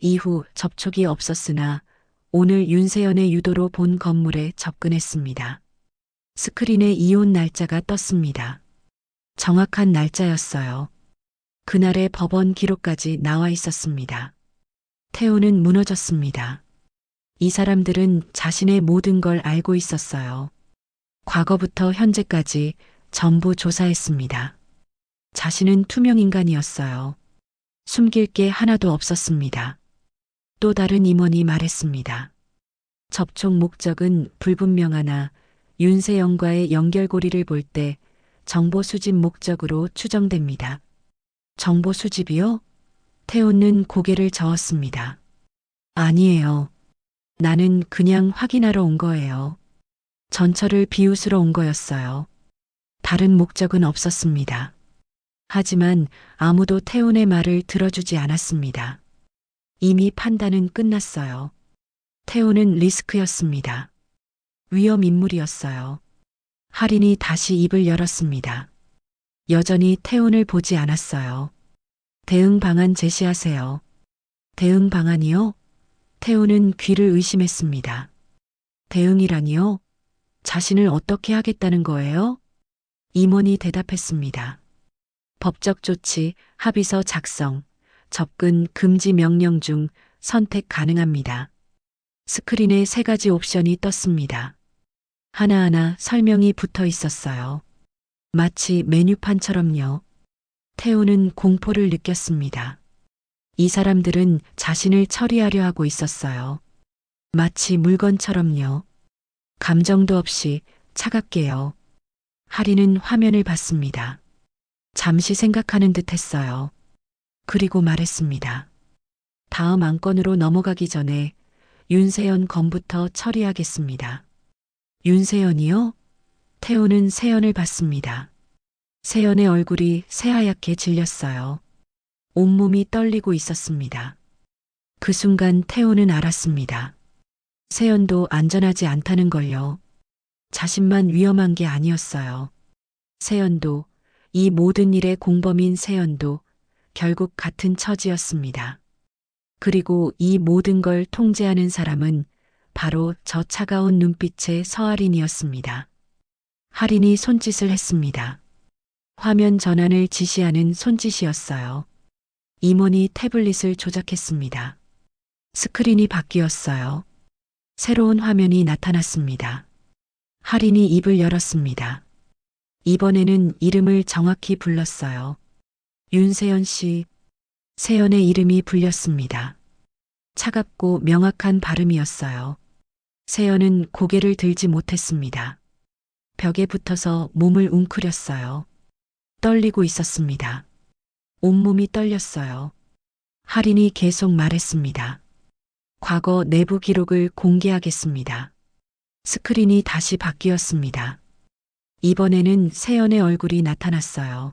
이후 접촉이 없었으나 오늘 윤세연의 유도로 본 건물에 접근했습니다. 스크린에 이혼 날짜가 떴습니다. 정확한 날짜였어요. 그날의 법원 기록까지 나와 있었습니다. 태우는 무너졌습니다. 이 사람들은 자신의 모든 걸 알고 있었어요. 과거부터 현재까지 전부 조사했습니다. 자신은 투명 인간이었어요. 숨길 게 하나도 없었습니다. 또 다른 임원이 말했습니다. 접촉 목적은 불분명하나 윤세영과의 연결고리를 볼 때 정보 수집 목적으로 추정됩니다. 정보 수집이요? 태우는 고개를 저었습니다. 아니에요. 나는 그냥 확인하러 온 거예요. 전철을 비웃으러 온 거였어요. 다른 목적은 없었습니다. 하지만 아무도 태훈의 말을 들어주지 않았습니다. 이미 판단은 끝났어요. 태훈은 리스크였습니다. 위험 인물이었어요. 할인이 다시 입을 열었습니다. 여전히 태훈을 보지 않았어요. 대응 방안 제시하세요. 대응 방안이요? 태훈은 귀를 의심했습니다. 대응이라니요? 자신을 어떻게 하겠다는 거예요? 임원이 대답했습니다. 법적 조치, 합의서 작성, 접근 금지 명령 중 선택 가능합니다. 스크린에 3가지 옵션이 떴습니다. 하나하나 설명이 붙어 있었어요. 마치 메뉴판처럼요. 태우는 공포를 느꼈습니다. 이 사람들은 자신을 처리하려 하고 있었어요. 마치 물건처럼요. 감정도 없이 차갑게요. 할인은 화면을 봤습니다. 잠시 생각하는 듯 했어요. 그리고 말했습니다. 다음 안건으로 넘어가기 전에 윤세연 건부터 처리하겠습니다. 윤세연이요? 태우는 세연을 봤습니다. 세연의 얼굴이 새하얗게 질렸어요. 온몸이 떨리고 있었습니다. 그 순간 태우는 알았습니다. 세연도 안전하지 않다는 걸요. 자신만 위험한 게 아니었어요. 세연도, 이 모든 일의 공범인 세연도 결국 같은 처지였습니다. 그리고 이 모든 걸 통제하는 사람은 바로 저 차가운 눈빛의 서할인이었습니다. 할인이 손짓을 했습니다. 화면 전환을 지시하는 손짓이었어요. 임원이 태블릿을 조작했습니다. 스크린이 바뀌었어요. 새로운 화면이 나타났습니다. 할인이 입을 열었습니다. 이번에는 이름을 정확히 불렀어요. 윤세연 씨. 세연의 이름이 불렸습니다. 차갑고 명확한 발음이었어요. 세연은 고개를 들지 못했습니다. 벽에 붙어서 몸을 웅크렸어요. 떨리고 있었습니다. 온몸이 떨렸어요. 할인이 계속 말했습니다. 과거 내부 기록을 공개하겠습니다. 스크린이 다시 바뀌었습니다. 이번에는 세연의 얼굴이 나타났어요.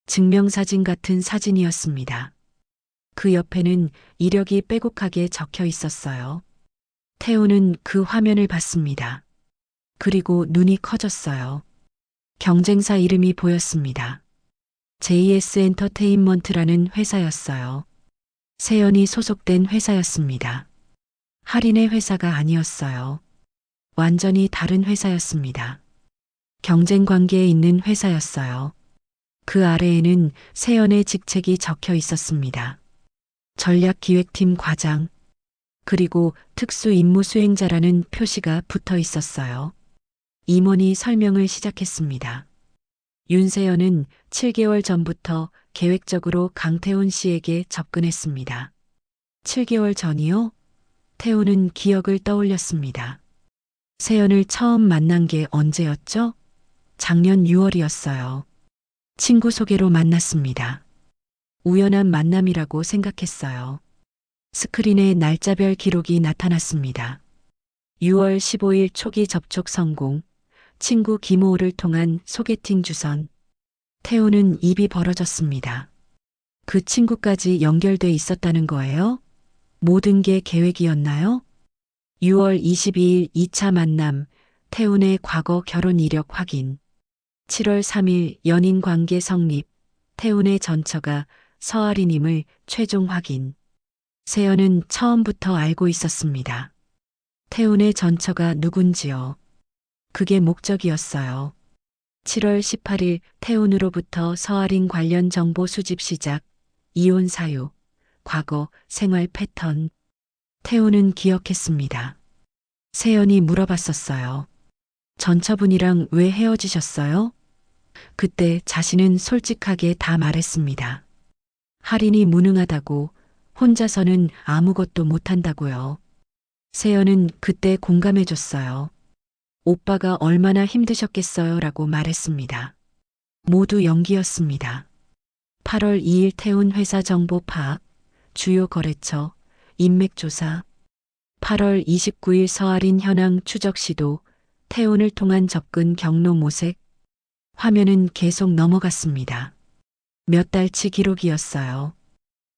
증명사진 같은 사진이었습니다. 그 옆에는 이력이 빼곡하게 적혀 있었어요. 태우는 그 화면을 봤습니다. 그리고 눈이 커졌어요. 경쟁사 이름이 보였습니다. JS 엔터테인먼트라는 회사였어요. 세연이 소속된 회사였습니다. 할인의 회사가 아니었어요. 완전히 다른 회사였습니다. 경쟁 관계에 있는 회사였어요. 그 아래에는 세연의 직책이 적혀 있었습니다. 전략기획팀 과장, 그리고 특수임무수행자라는 표시가 붙어 있었어요. 임원이 설명을 시작했습니다. 윤세연은 7개월 전부터 계획적으로 강태훈 씨에게 접근했습니다. 7개월 전이요? 태훈은 기억을 떠올렸습니다. 세연을 처음 만난 게 언제였죠? 작년 6월이었어요. 친구 소개로 만났습니다. 우연한 만남이라고 생각했어요. 스크린에 날짜별 기록이 나타났습니다. 6월 15일 초기 접촉 성공, 친구 김호를 통한 소개팅 주선. 태우는 입이 벌어졌습니다. 그 친구까지 연결돼 있었다는 거예요? 모든 게 계획이었나요? 6월 22일 2차 만남, 태훈의 과거 결혼 이력 확인. 7월 3일 연인 관계 성립, 태훈의 전처가 서아리님을 최종 확인. 세연은 처음부터 알고 있었습니다. 태훈의 전처가 누군지요. 그게 목적이었어요. 7월 18일 태훈으로부터 서아린 관련 정보 수집 시작, 이혼 사유, 과거, 생활 패턴. 태훈은 기억했습니다. 세연이 물어봤었어요. 전처분이랑 왜 헤어지셨어요? 그때 자신은 솔직하게 다 말했습니다. 할인이 무능하다고, 혼자서는 아무것도 못한다고요. 세연은 그때 공감해줬어요. 오빠가 얼마나 힘드셨겠어요 라고 말했습니다. 모두 연기였습니다. 8월 2일 태훈 회사 정보 파악, 주요 거래처, 인맥조사. 8월 29일 서아린 현황 추적 시도, 태훈을 통한 접근 경로 모색. 화면은 계속 넘어갔습니다. 몇 달치 기록이었어요.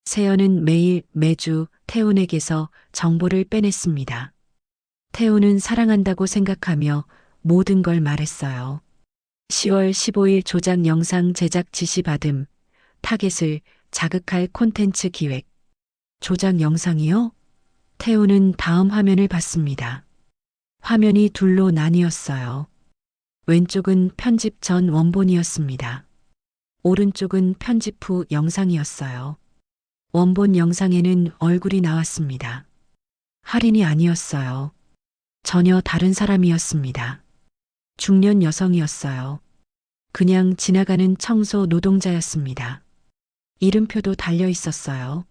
세연은 매일 매주 태훈에게서 정보를 빼냈습니다. 태훈은 사랑한다고 생각하며 모든 걸 말했어요. 10월 15일 조작 영상 제작 지시 받음, 타겟을 자극할 콘텐츠 기획. 조작 영상이요? 태훈은 다음 화면을 봤습니다. 화면이 둘로 나뉘었어요. 왼쪽은 편집 전 원본이었습니다. 오른쪽은 편집 후 영상이었어요. 원본 영상에는 얼굴이 나왔습니다. 할인이 아니었어요. 전혀 다른 사람이었습니다. 중년 여성이었어요. 그냥 지나가는 청소 노동자였습니다. 이름표도 달려 있었어요.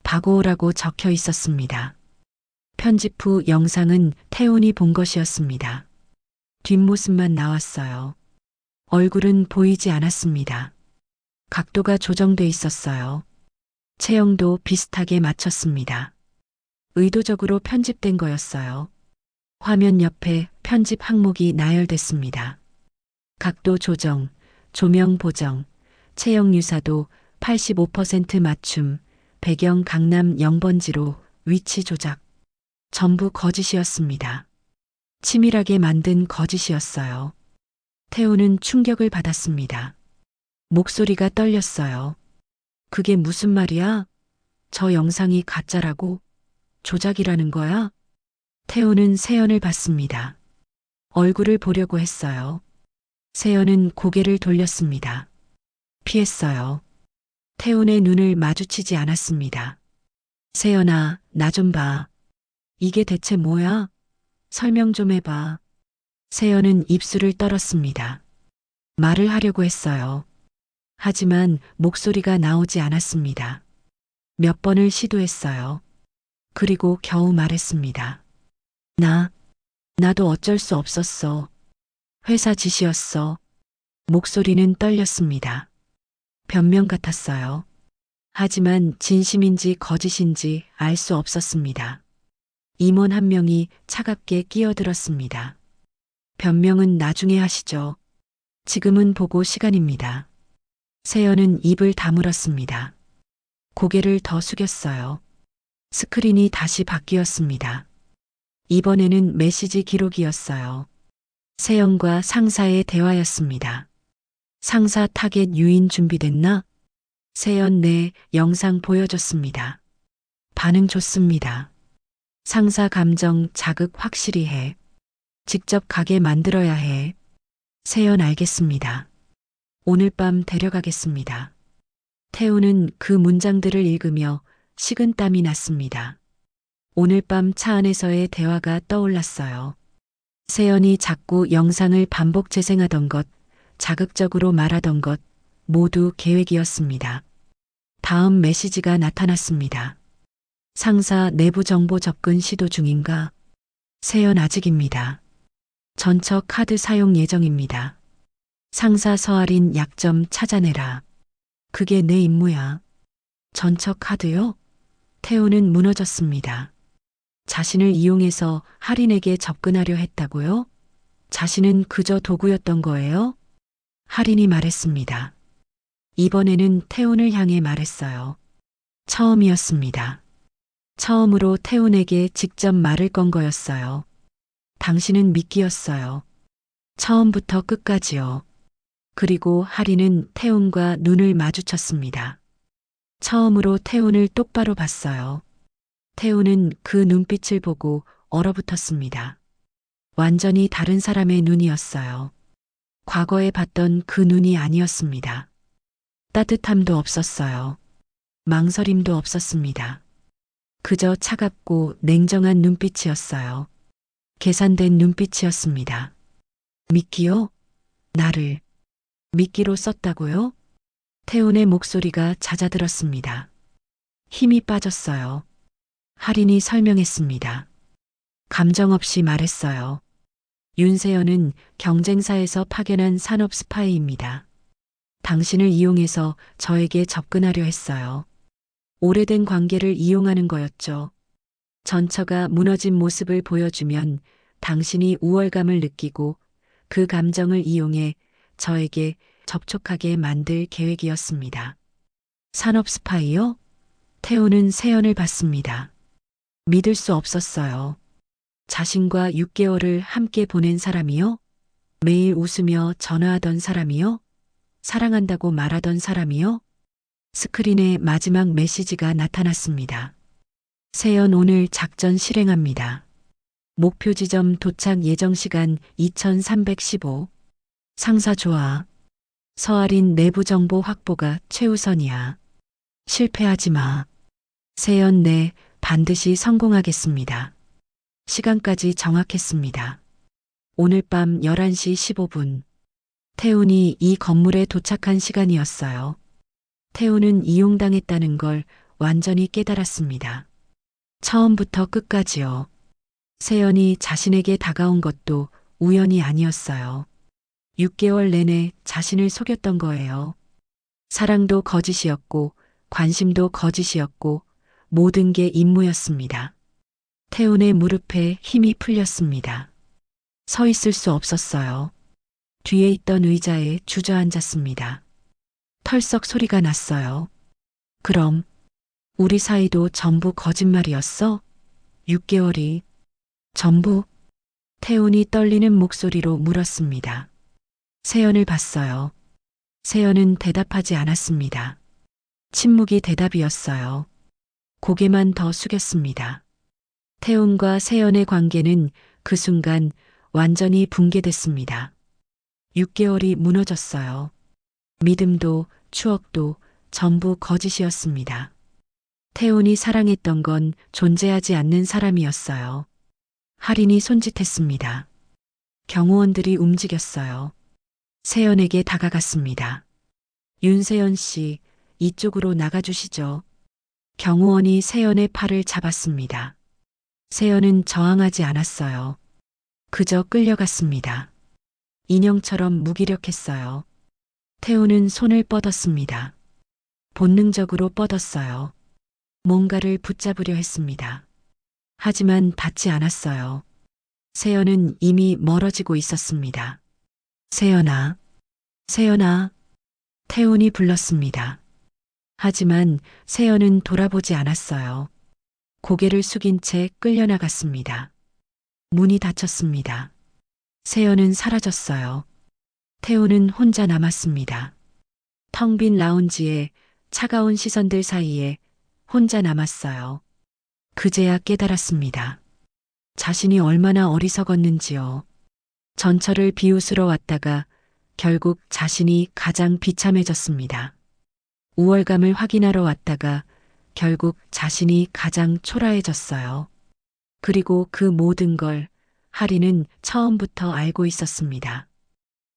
박오라고 적혀 있었습니다. 편집 후 영상은 태훈이 본 것이었습니다. 뒷모습만 나왔어요. 얼굴은 보이지 않았습니다. 각도가 조정돼 있었어요. 체형도 비슷하게 맞췄습니다. 의도적으로 편집된 거였어요. 화면 옆에 편집 항목이 나열됐습니다. 각도 조정, 조명 보정, 체형 유사도 85% 맞춤, 배경 강남 0번지로 위치 조작. 전부 거짓이었습니다. 치밀하게 만든 거짓이었어요. 태훈은 충격을 받았습니다. 목소리가 떨렸어요. 그게 무슨 말이야? 저 영상이 가짜라고? 조작이라는 거야? 태훈은 세연을 봤습니다. 얼굴을 보려고 했어요. 세연은 고개를 돌렸습니다. 피했어요. 태훈의 눈을 마주치지 않았습니다. 세연아, 나 좀 봐. 이게 대체 뭐야? 설명 좀 해봐. 세연은 입술을 떨었습니다. 말을 하려고 했어요. 하지만 목소리가 나오지 않았습니다. 몇 번을 시도했어요. 그리고 겨우 말했습니다. 나도 어쩔 수 없었어. 회사 짓이었어. 목소리는 떨렸습니다. 변명 같았어요. 하지만 진심인지 거짓인지 알 수 없었습니다. 임원 한 명이 차갑게 끼어들었습니다. 변명은 나중에 하시죠. 지금은 보고 시간입니다. 세연은 입을 다물었습니다. 고개를 더 숙였어요. 스크린이 다시 바뀌었습니다. 이번에는 메시지 기록이었어요. 세연과 상사의 대화였습니다. 상사 타겟 유인 준비됐나? 세연 네, 영상 보여줬습니다. 반응 좋습니다. 상사 감정 자극 확실히 해. 직접 가게 만들어야 해. 세연 알겠습니다. 오늘 밤 데려가겠습니다. 태훈은 그 문장들을 읽으며 식은땀이 났습니다. 오늘 밤 차 안에서의 대화가 떠올랐어요. 세연이 자꾸 영상을 반복 재생하던 것, 자극적으로 말하던 것, 모두 계획이었습니다. 다음 메시지가 나타났습니다. 상사 내부 정보 접근 시도 중인가? 세연 아직입니다. 전처 카드 사용 예정입니다. 상사 서아린 약점 찾아내라. 그게 내 임무야. 전처 카드요? 태훈은 무너졌습니다. 자신을 이용해서 할인에게 접근하려 했다고요? 자신은 그저 도구였던 거예요? 할인이 말했습니다. 이번에는 태훈을 향해 말했어요. 처음이었습니다. 처음으로 태훈에게 직접 말을 건 거였어요. 당신은 미끼였어요. 처음부터 끝까지요. 그리고 하리는 태훈과 눈을 마주쳤습니다. 처음으로 태훈을 똑바로 봤어요. 태훈은 그 눈빛을 보고 얼어붙었습니다. 완전히 다른 사람의 눈이었어요. 과거에 봤던 그 눈이 아니었습니다. 따뜻함도 없었어요. 망설임도 없었습니다. 그저 차갑고 냉정한 눈빛이었어요. 계산된 눈빛이었습니다. 믿기요? 나를 믿기로 썼다고요? 태훈의 목소리가 잦아들었습니다. 힘이 빠졌어요. 할인이 설명했습니다. 감정 없이 말했어요. 윤세연은 경쟁사에서 파견한 산업 스파이입니다. 당신을 이용해서 저에게 접근하려 했어요. 오래된 관계를 이용하는 거였죠. 전처가 무너진 모습을 보여주면 당신이 우월감을 느끼고 그 감정을 이용해 저에게 접촉하게 만들 계획이었습니다. 산업 스파이요? 태우는 세연을 봤습니다. 믿을 수 없었어요. 자신과 6개월을 함께 보낸 사람이요? 매일 웃으며 전화하던 사람이요? 사랑한다고 말하던 사람이요? 스크린에 마지막 메시지가 나타났습니다. 세연 오늘 작전 실행합니다. 목표 지점 도착 예정 시간 2315. 상사 좋아. 서아린 내부 정보 확보가 최우선이야. 실패하지 마. 세연 네, 반드시 성공하겠습니다. 시간까지 정확했습니다. 오늘 밤 11시 15분. 태훈이 이 건물에 도착한 시간이었어요. 태훈은 이용당했다는 걸 완전히 깨달았습니다. 처음부터 끝까지요. 세연이 자신에게 다가온 것도 우연이 아니었어요. 6개월 내내 자신을 속였던 거예요. 사랑도 거짓이었고 관심도 거짓이었고 모든 게 임무였습니다. 태훈의 무릎에 힘이 풀렸습니다. 서 있을 수 없었어요. 뒤에 있던 의자에 주저앉았습니다. 털썩 소리가 났어요. 그럼 우리 사이도 전부 거짓말이었어? 6개월이 전부? 태훈이 떨리는 목소리로 물었습니다. 세연을 봤어요. 세연은 대답하지 않았습니다. 침묵이 대답이었어요. 고개만 더 숙였습니다. 태훈과 세연의 관계는 그 순간 완전히 붕괴됐습니다. 6개월이 무너졌어요. 믿음도 추억도 전부 거짓이었습니다. 태훈이 사랑했던 건 존재하지 않는 사람이었어요. 할인이 손짓했습니다. 경호원들이 움직였어요. 세연에게 다가갔습니다. 윤세연 씨, 이쪽으로 나가주시죠. 경호원이 세연의 팔을 잡았습니다. 세연은 저항하지 않았어요. 그저 끌려갔습니다. 인형처럼 무기력했어요. 태우는 손을 뻗었습니다. 본능적으로 뻗었어요. 뭔가를 붙잡으려 했습니다. 하지만 닿지 않았어요. 세연은 이미 멀어지고 있었습니다. 세연아, 세연아, 태훈이 불렀습니다. 하지만 세연은 돌아보지 않았어요. 고개를 숙인 채 끌려나갔습니다. 문이 닫혔습니다. 세연은 사라졌어요. 태훈은 혼자 남았습니다. 텅 빈 라운지에 차가운 시선들 사이에 혼자 남았어요. 그제야 깨달았습니다. 자신이 얼마나 어리석었는지요. 전철을 비웃으러 왔다가 결국 자신이 가장 비참해졌습니다. 우월감을 확인하러 왔다가 결국 자신이 가장 초라해졌어요. 그리고 그 모든 걸 하리는 처음부터 알고 있었습니다.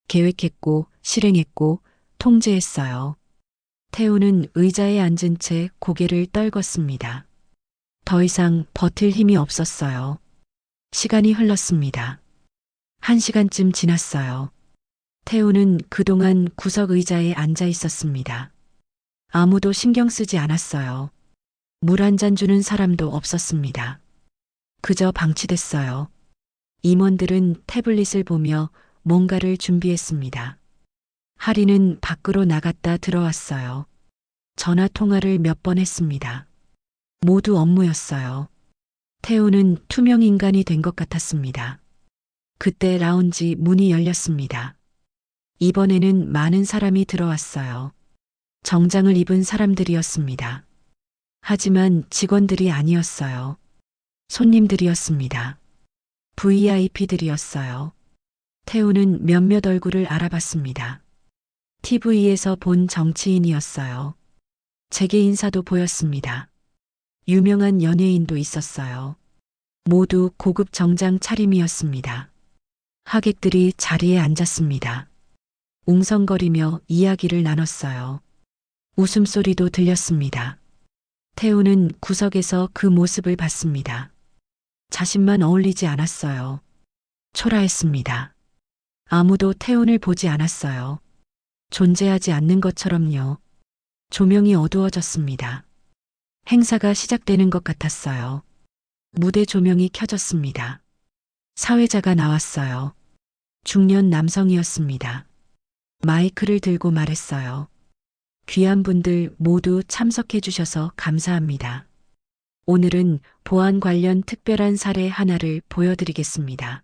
계획했고 실행했고 통제했어요. 태우는 의자에 앉은 채 고개를 떨궜습니다. 더 이상 버틸 힘이 없었어요. 시간이 흘렀습니다. 1시간쯤 지났어요. 태우는 그동안 구석 의자에 앉아 있었습니다. 아무도 신경 쓰지 않았어요. 물 한 잔 주는 사람도 없었습니다. 그저 방치됐어요. 임원들은 태블릿을 보며 뭔가를 준비했습니다. 하리는 밖으로 나갔다 들어왔어요. 전화 통화를 몇 번 했습니다. 모두 업무였어요. 태우는 투명 인간이 된 것 같았습니다. 그때 라운지 문이 열렸습니다. 이번에는 많은 사람이 들어왔어요. 정장을 입은 사람들이었습니다. 하지만 직원들이 아니었어요. 손님들이었습니다. VIP들이었어요. 태우는 몇몇 얼굴을 알아봤습니다. TV에서 본 정치인이었어요. 재계 인사도 보였습니다. 유명한 연예인도 있었어요. 모두 고급 정장 차림이었습니다. 하객들이 자리에 앉았습니다. 웅성거리며 이야기를 나눴어요. 웃음소리도 들렸습니다. 태우는 구석에서 그 모습을 봤습니다. 자신만 어울리지 않았어요. 초라했습니다. 아무도 태훈을 보지 않았어요. 존재하지 않는 것처럼요. 조명이 어두워졌습니다. 행사가 시작되는 것 같았어요. 무대 조명이 켜졌습니다. 사회자가 나왔어요. 중년 남성이었습니다. 마이크를 들고 말했어요. 귀한 분들 모두 참석해 주셔서 감사합니다. 오늘은 보안 관련 특별한 사례 하나를 보여드리겠습니다.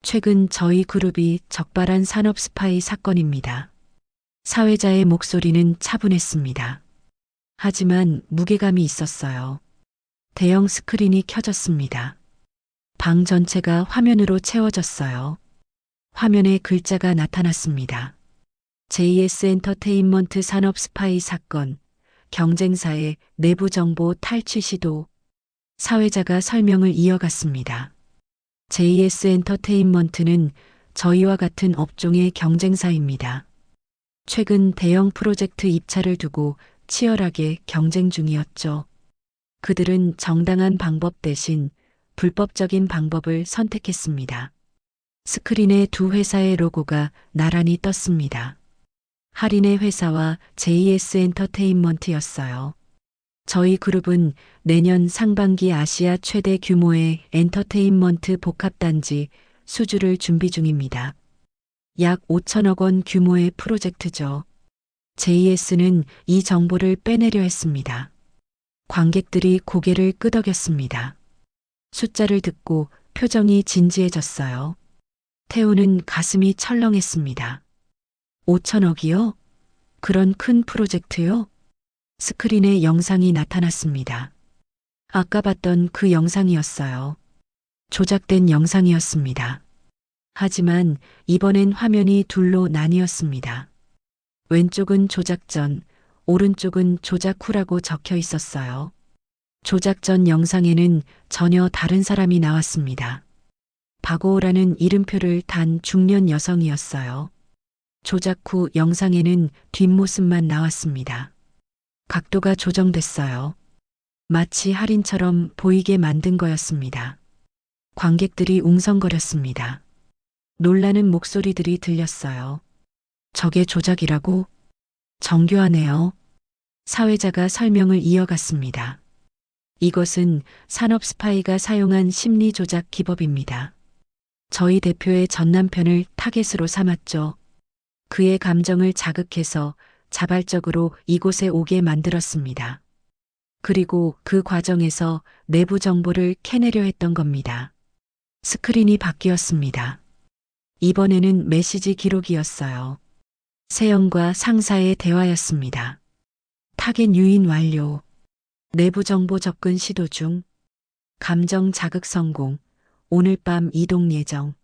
최근 저희 그룹이 적발한 산업 스파이 사건입니다. 사회자의 목소리는 차분했습니다. 하지만 무게감이 있었어요. 대형 스크린이 켜졌습니다. 방 전체가 화면으로 채워졌어요. 화면에 글자가 나타났습니다. JS 엔터테인먼트 산업 스파이 사건, 경쟁사의 내부 정보 탈취 시도. 사회자가 설명을 이어갔습니다. JS 엔터테인먼트는 저희와 같은 업종의 경쟁사입니다. 최근 대형 프로젝트 입찰을 두고 치열하게 경쟁 중이었죠. 그들은 정당한 방법 대신 불법적인 방법을 선택했습니다. 스크린에 두 회사의 로고가 나란히 떴습니다. 할인의 회사와 JS 엔터테인먼트였어요. 저희 그룹은 내년 상반기 아시아 최대 규모의 엔터테인먼트 복합단지 수주를 준비 중입니다. 약 5천억 원 규모의 프로젝트죠. JS는 이 정보를 빼내려 했습니다. 관객들이 고개를 끄덕였습니다. 숫자를 듣고 표정이 진지해졌어요. 태우는 가슴이 철렁했습니다. 5천억이요? 그런 큰 프로젝트요? 스크린에 영상이 나타났습니다. 아까 봤던 그 영상이었어요. 조작된 영상이었습니다. 하지만 이번엔 화면이 둘로 나뉘었습니다. 왼쪽은 조작 전, 오른쪽은 조작 후라고 적혀 있었어요. 조작 전 영상에는 전혀 다른 사람이 나왔습니다. 박오라는 이름표를 단 중년 여성이었어요. 조작 후 영상에는 뒷모습만 나왔습니다. 각도가 조정됐어요. 마치 할인처럼 보이게 만든 거였습니다. 관객들이 웅성거렸습니다. 놀라는 목소리들이 들렸어요. 저게 조작이라고? 정교하네요. 사회자가 설명을 이어갔습니다. 이것은 산업 스파이가 사용한 심리 조작 기법입니다. 저희 대표의 전 남편을 타겟으로 삼았죠. 그의 감정을 자극해서 자발적으로 이곳에 오게 만들었습니다. 그리고 그 과정에서 내부 정보를 캐내려 했던 겁니다. 스크린이 바뀌었습니다. 이번에는 메시지 기록이었어요. 세영과 상사의 대화였습니다. 타겟 유인 완료. 내부 정보 접근 시도 중. 감정 자극 성공. 오늘 밤 이동 예정.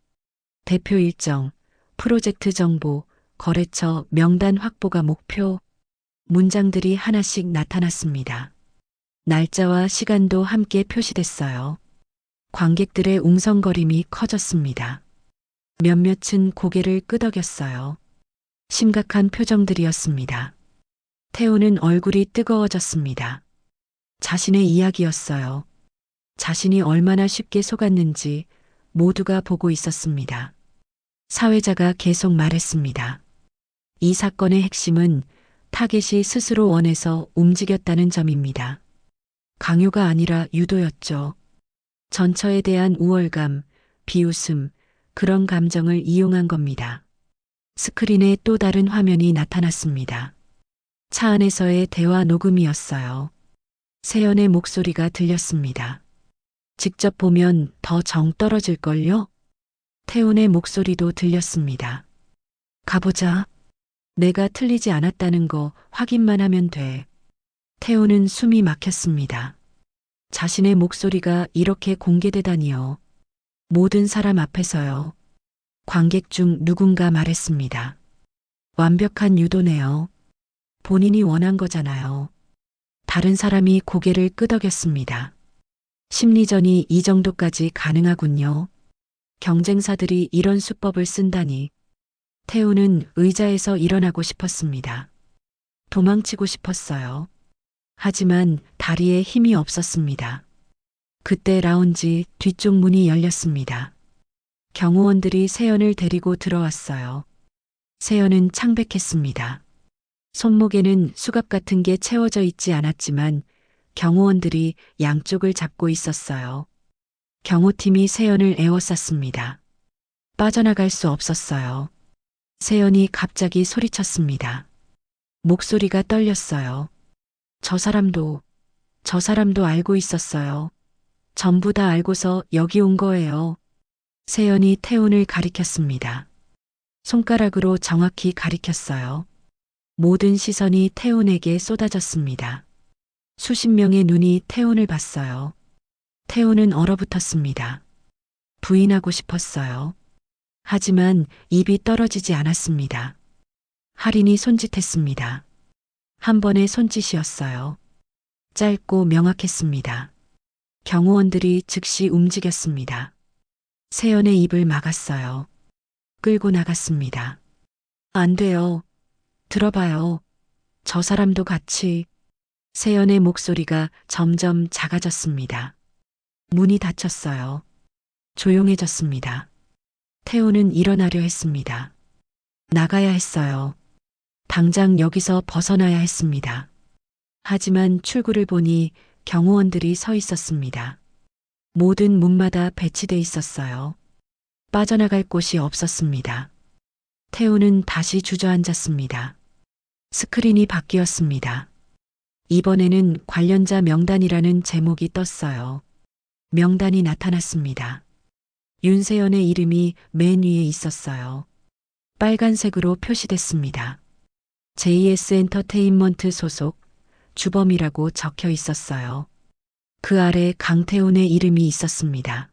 대표 일정. 프로젝트 정보. 거래처 명단 확보가 목표. 문장들이 하나씩 나타났습니다. 날짜와 시간도 함께 표시됐어요. 관객들의 웅성거림이 커졌습니다. 몇몇은 고개를 끄덕였어요. 심각한 표정들이었습니다. 태우는 얼굴이 뜨거워졌습니다. 자신의 이야기였어요. 자신이 얼마나 쉽게 속았는지 모두가 보고 있었습니다. 사회자가 계속 말했습니다. 이 사건의 핵심은 타겟이 스스로 원해서 움직였다는 점입니다. 강요가 아니라 유도였죠. 전처에 대한 우월감, 비웃음, 그런 감정을 이용한 겁니다. 스크린에 또 다른 화면이 나타났습니다. 차 안에서의 대화 녹음이었어요. 세연의 목소리가 들렸습니다. 직접 보면 더 정 떨어질걸요? 태훈의 목소리도 들렸습니다. 가보자. 내가 틀리지 않았다는 거 확인만 하면 돼. 태우는 숨이 막혔습니다. 자신의 목소리가 이렇게 공개되다니요. 모든 사람 앞에서요. 관객 중 누군가 말했습니다. 완벽한 유도네요. 본인이 원한 거잖아요. 다른 사람이 고개를 끄덕였습니다. 심리전이 이 정도까지 가능하군요. 경쟁사들이 이런 수법을 쓴다니. 태우는 의자에서 일어나고 싶었습니다. 도망치고 싶었어요. 하지만 다리에 힘이 없었습니다. 그때 라운지 뒤쪽 문이 열렸습니다. 경호원들이 세연을 데리고 들어왔어요. 세연은 창백했습니다. 손목에는 수갑 같은 게 채워져 있지 않았지만 경호원들이 양쪽을 잡고 있었어요. 경호팀이 세연을 에워쌌습니다. 빠져나갈 수 없었어요. 세연이 갑자기 소리쳤습니다. 목소리가 떨렸어요. 저 사람도 알고 있었어요. 전부 다 알고서 여기 온 거예요. 세연이 태훈을 가리켰습니다. 손가락으로 정확히 가리켰어요. 모든 시선이 태훈에게 쏟아졌습니다. 수십 명의 눈이 태훈을 봤어요. 태훈은 얼어붙었습니다. 부인하고 싶었어요. 하지만 입이 떨어지지 않았습니다. 할인이 손짓했습니다. 한 번의 손짓이었어요. 짧고 명확했습니다. 경호원들이 즉시 움직였습니다. 세연의 입을 막았어요. 끌고 나갔습니다. 안 돼요. 들어봐요. 저 사람도 같이. 세연의 목소리가 점점 작아졌습니다. 문이 닫혔어요. 조용해졌습니다. 태우는 일어나려 했습니다. 나가야 했어요. 당장 여기서 벗어나야 했습니다. 하지만 출구를 보니 경호원들이 서 있었습니다. 모든 문마다 배치돼 있었어요. 빠져나갈 곳이 없었습니다. 태우는 다시 주저앉았습니다. 스크린이 바뀌었습니다. 이번에는 관련자 명단이라는 제목이 떴어요. 명단이 나타났습니다. 윤세연의 이름이 맨 위에 있었어요. 빨간색으로 표시됐습니다. JS 엔터테인먼트 소속 주범이라고 적혀 있었어요. 그 아래 강태훈의 이름이 있었습니다.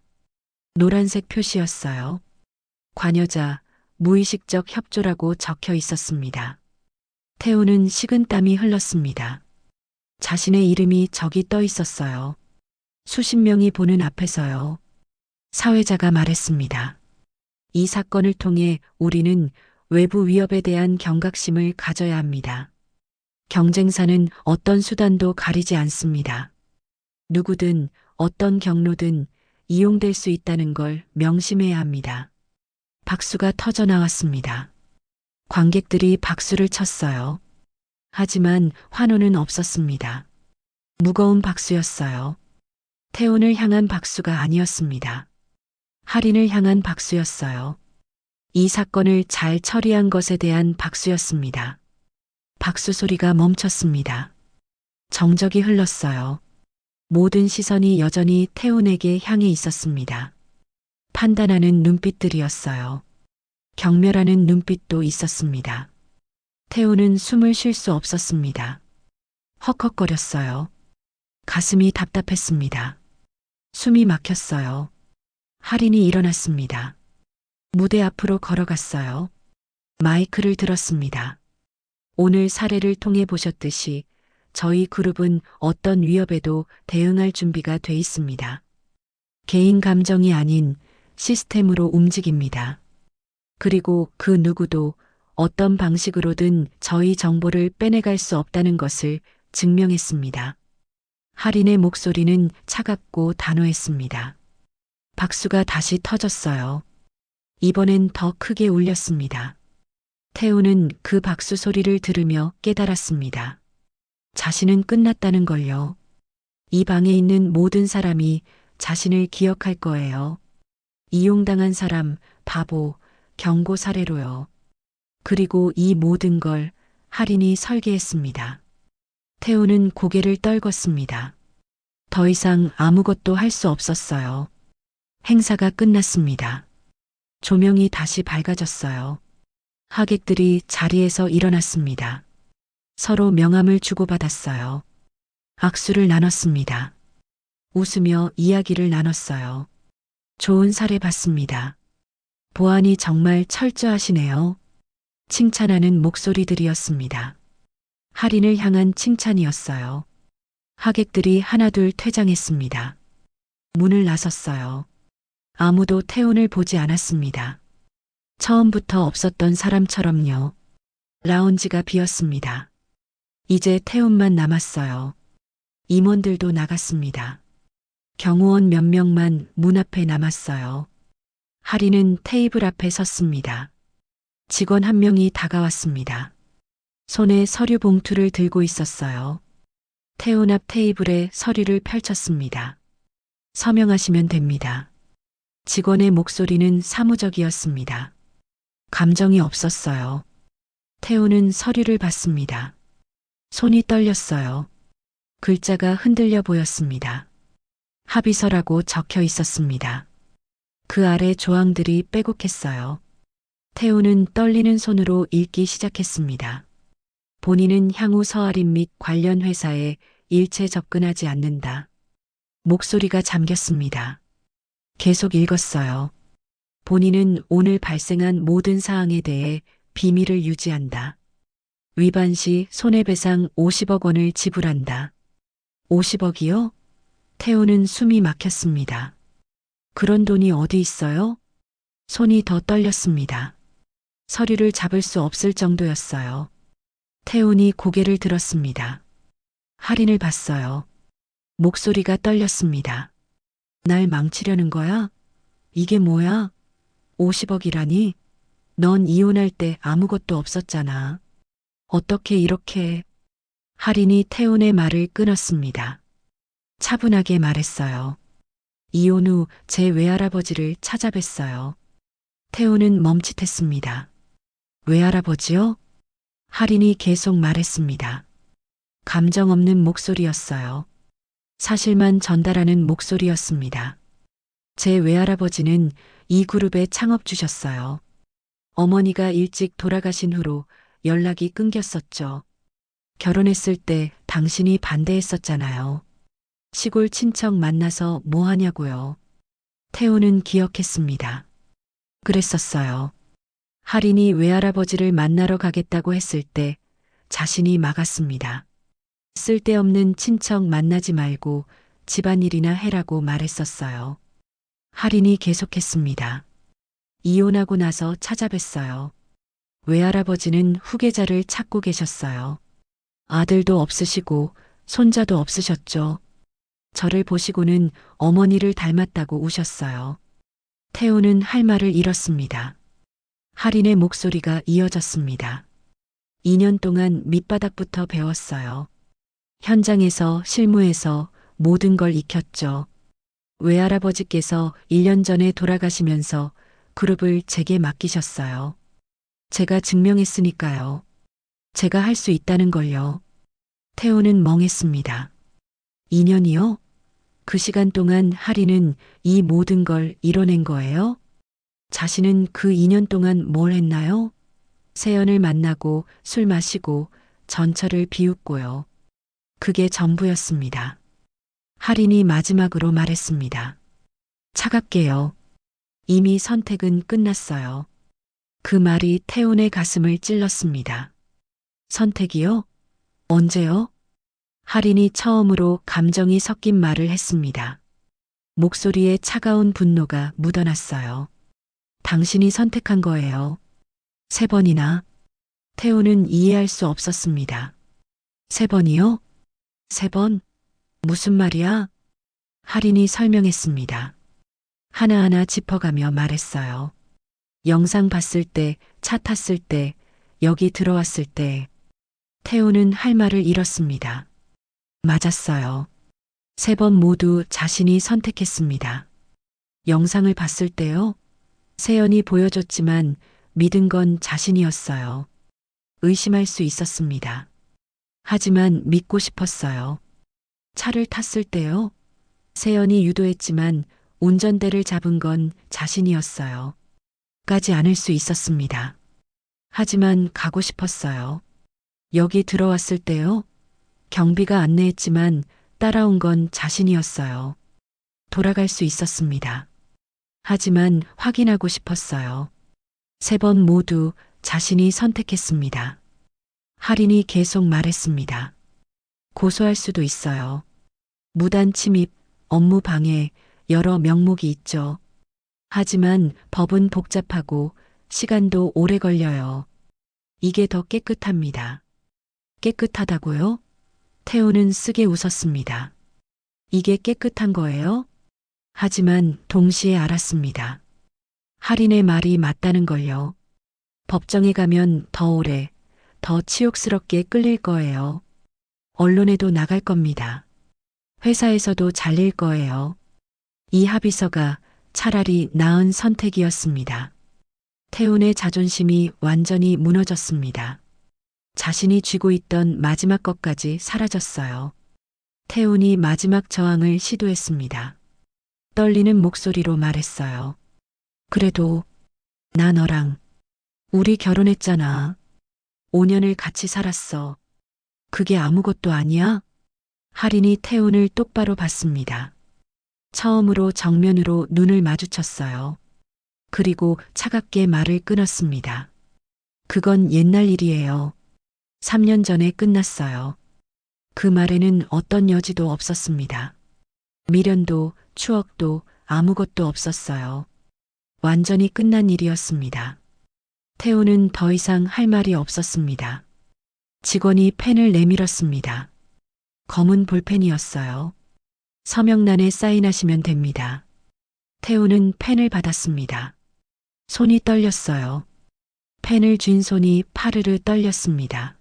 노란색 표시였어요. 관여자, 무의식적 협조라고 적혀 있었습니다. 태훈은 식은땀이 흘렀습니다. 자신의 이름이 저기 떠 있었어요. 수십 명이 보는 앞에서요. 사회자가 말했습니다. 이 사건을 통해 우리는 외부 위협에 대한 경각심을 가져야 합니다. 경쟁사는 어떤 수단도 가리지 않습니다. 누구든 어떤 경로든 이용될 수 있다는 걸 명심해야 합니다. 박수가 터져 나왔습니다. 관객들이 박수를 쳤어요. 하지만 환호는 없었습니다. 무거운 박수였어요. 태훈을 향한 박수가 아니었습니다. 할인을 향한 박수였어요. 이 사건을 잘 처리한 것에 대한 박수였습니다. 박수 소리가 멈췄습니다. 정적이 흘렀어요. 모든 시선이 여전히 태훈에게 향해 있었습니다. 판단하는 눈빛들이었어요. 경멸하는 눈빛도 있었습니다. 태훈은 숨을 쉴 수 없었습니다. 헉헉거렸어요. 가슴이 답답했습니다. 숨이 막혔어요. 할인이 일어났습니다. 무대 앞으로 걸어갔어요. 마이크를 들었습니다. 오늘 사례를 통해 보셨듯이 저희 그룹은 어떤 위협에도 대응할 준비가 돼 있습니다. 개인 감정이 아닌 시스템으로 움직입니다. 그리고 그 누구도 어떤 방식으로든 저희 정보를 빼내갈 수 없다는 것을 증명했습니다. 할인의 목소리는 차갑고 단호했습니다. 박수가 다시 터졌어요. 이번엔 더 크게 울렸습니다. 태우는 그 박수 소리를 들으며 깨달았습니다. 자신은 끝났다는 걸요. 이 방에 있는 모든 사람이 자신을 기억할 거예요. 이용당한 사람, 바보, 경고 사례로요. 그리고 이 모든 걸 할인이 설계했습니다. 태우는 고개를 떨궜습니다. 더 이상 아무것도 할 수 없었어요. 행사가 끝났습니다. 조명이 다시 밝아졌어요. 하객들이 자리에서 일어났습니다. 서로 명함을 주고받았어요. 악수를 나눴습니다. 웃으며 이야기를 나눴어요. 좋은 사례 봤습니다. 보안이 정말 철저하시네요. 칭찬하는 목소리들이었습니다. 할인을 향한 칭찬이었어요. 하객들이 하나둘 퇴장했습니다. 문을 나섰어요. 아무도 태훈을 보지 않았습니다. 처음부터 없었던 사람처럼요. 라운지가 비었습니다. 이제 태훈만 남았어요. 임원들도 나갔습니다. 경호원 몇 명만 문 앞에 남았어요. 할인은 테이블 앞에 섰습니다. 직원 한 명이 다가왔습니다. 손에 서류 봉투를 들고 있었어요. 태훈 앞 테이블에 서류를 펼쳤습니다. 서명하시면 됩니다. 직원의 목소리는 사무적이었습니다. 감정이 없었어요. 태훈은 서류를 받습니다. 손이 떨렸어요. 글자가 흔들려 보였습니다. 합의서라고 적혀 있었습니다. 그 아래 조항들이 빼곡했어요. 태훈은 떨리는 손으로 읽기 시작했습니다. 본인은 향후 서할인 및 관련 회사에 일체 접근하지 않는다. 목소리가 잠겼습니다. 계속 읽었어요. 본인은 오늘 발생한 모든 사항에 대해 비밀을 유지한다. 위반 시 손해배상 50억 원을 지불한다. 50억이요? 태우는 숨이 막혔습니다. 그런 돈이 어디 있어요? 손이 더 떨렸습니다. 서류를 잡을 수 없을 정도였어요. 태훈이 고개를 들었습니다. 할인을 봤어요. 목소리가 떨렸습니다. 날 망치려는 거야? 이게 뭐야? 50억이라니? 넌 이혼할 때 아무것도 없었잖아. 어떻게 이렇게... 할인이 태훈의 말을 끊었습니다. 차분하게 말했어요. 이혼 후 제 외할아버지를 찾아뵀어요. 태훈은 멈칫했습니다. 외할아버지요? 할인이 계속 말했습니다. 감정 없는 목소리였어요. 사실만 전달하는 목소리였습니다. 제 외할아버지는 이 그룹의 창업주셨어요. 어머니가 일찍 돌아가신 후로 연락이 끊겼었죠. 결혼했을 때 당신이 반대했었잖아요. 시골 친척 만나서 뭐 하냐고요. 태훈은 기억했습니다. 그랬었어요. 할인이 외할아버지를 만나러 가겠다고 했을 때 자신이 막았습니다. 쓸데없는 친척 만나지 말고 집안일이나 해라고 말했었어요. 할인이 계속했습니다. 이혼하고 나서 찾아뵀어요. 외할아버지는 후계자를 찾고 계셨어요. 아들도 없으시고 손자도 없으셨죠. 저를 보시고는 어머니를 닮았다고 우셨어요. 태우는 할 말을 잃었습니다. 할인의 목소리가 이어졌습니다. 2년 동안 밑바닥부터 배웠어요. 현장에서 실무에서 모든 걸 익혔죠. 외할아버지께서 1년 전에 돌아가시면서 그룹을 제게 맡기셨어요. 제가 증명했으니까요. 제가 할 수 있다는 걸요. 태호는 멍했습니다. 2년이요? 그 시간 동안 할인은 이 모든 걸 이뤄낸 거예요? 자신은 그 2년 동안 뭘 했나요? 세연을 만나고 술 마시고 전철을 비웃고요. 그게 전부였습니다. 할인이 마지막으로 말했습니다. 차갑게요. 이미 선택은 끝났어요. 그 말이 태훈의 가슴을 찔렀습니다. 선택이요? 언제요? 할인이 처음으로 감정이 섞인 말을 했습니다. 목소리에 차가운 분노가 묻어났어요. 당신이 선택한 거예요. 3번이나. 태훈은 이해할 수 없었습니다. 3번이요? 3번? 무슨 말이야? 할인이 설명했습니다. 하나하나 짚어가며 말했어요. 영상 봤을 때, 차 탔을 때, 여기 들어왔을 때. 태훈은 할 말을 잃었습니다. 맞았어요. 3번 모두 자신이 선택했습니다. 영상을 봤을 때요? 세연이 보여줬지만 믿은 건 자신이었어요. 의심할 수 있었습니다. 하지만 믿고 싶었어요. 차를 탔을 때요? 세연이 유도했지만 운전대를 잡은 건 자신이었어요. 까지 않을 수 있었습니다. 하지만 가고 싶었어요. 여기 들어왔을 때요. 경비가 안내했지만 따라온 건 자신이었어요. 돌아갈 수 있었습니다. 하지만 확인하고 싶었어요. 3번 모두 자신이 선택했습니다. 할인이 계속 말했습니다. 고소할 수도 있어요. 무단 침입, 업무 방해, 여러 명목이 있죠. 하지만 법은 복잡하고 시간도 오래 걸려요. 이게 더 깨끗합니다. 깨끗하다고요? 태우는 쓰게 웃었습니다. 이게 깨끗한 거예요? 하지만 동시에 알았습니다. 할인의 말이 맞다는 걸요. 법정에 가면 더 오래, 더 치욕스럽게 끌릴 거예요. 언론에도 나갈 겁니다. 회사에서도 잘릴 거예요. 이 합의서가 차라리 나은 선택이었습니다. 태훈의 자존심이 완전히 무너졌습니다. 자신이 쥐고 있던 마지막 것까지 사라졌어요. 태훈이 마지막 저항을 시도했습니다. 떨리는 목소리로 말했어요. 그래도 나 너랑 우리 결혼했잖아. 5년을 같이 살았어. 그게 아무것도 아니야? 할인이 태훈을 똑바로 봤습니다. 처음으로 정면으로 눈을 마주쳤어요. 그리고 차갑게 말을 끊었습니다. 그건 옛날 일이에요. 3년 전에 끝났어요. 그 말에는 어떤 여지도 없었습니다. 미련도 추억도 아무것도 없었어요. 완전히 끝난 일이었습니다. 태우는 더 이상 할 말이 없었습니다. 직원이 펜을 내밀었습니다. 검은 볼펜이었어요. 서명란에 사인하시면 됩니다. 태우는 펜을 받았습니다. 손이 떨렸어요. 펜을 쥔 손이 파르르 떨렸습니다.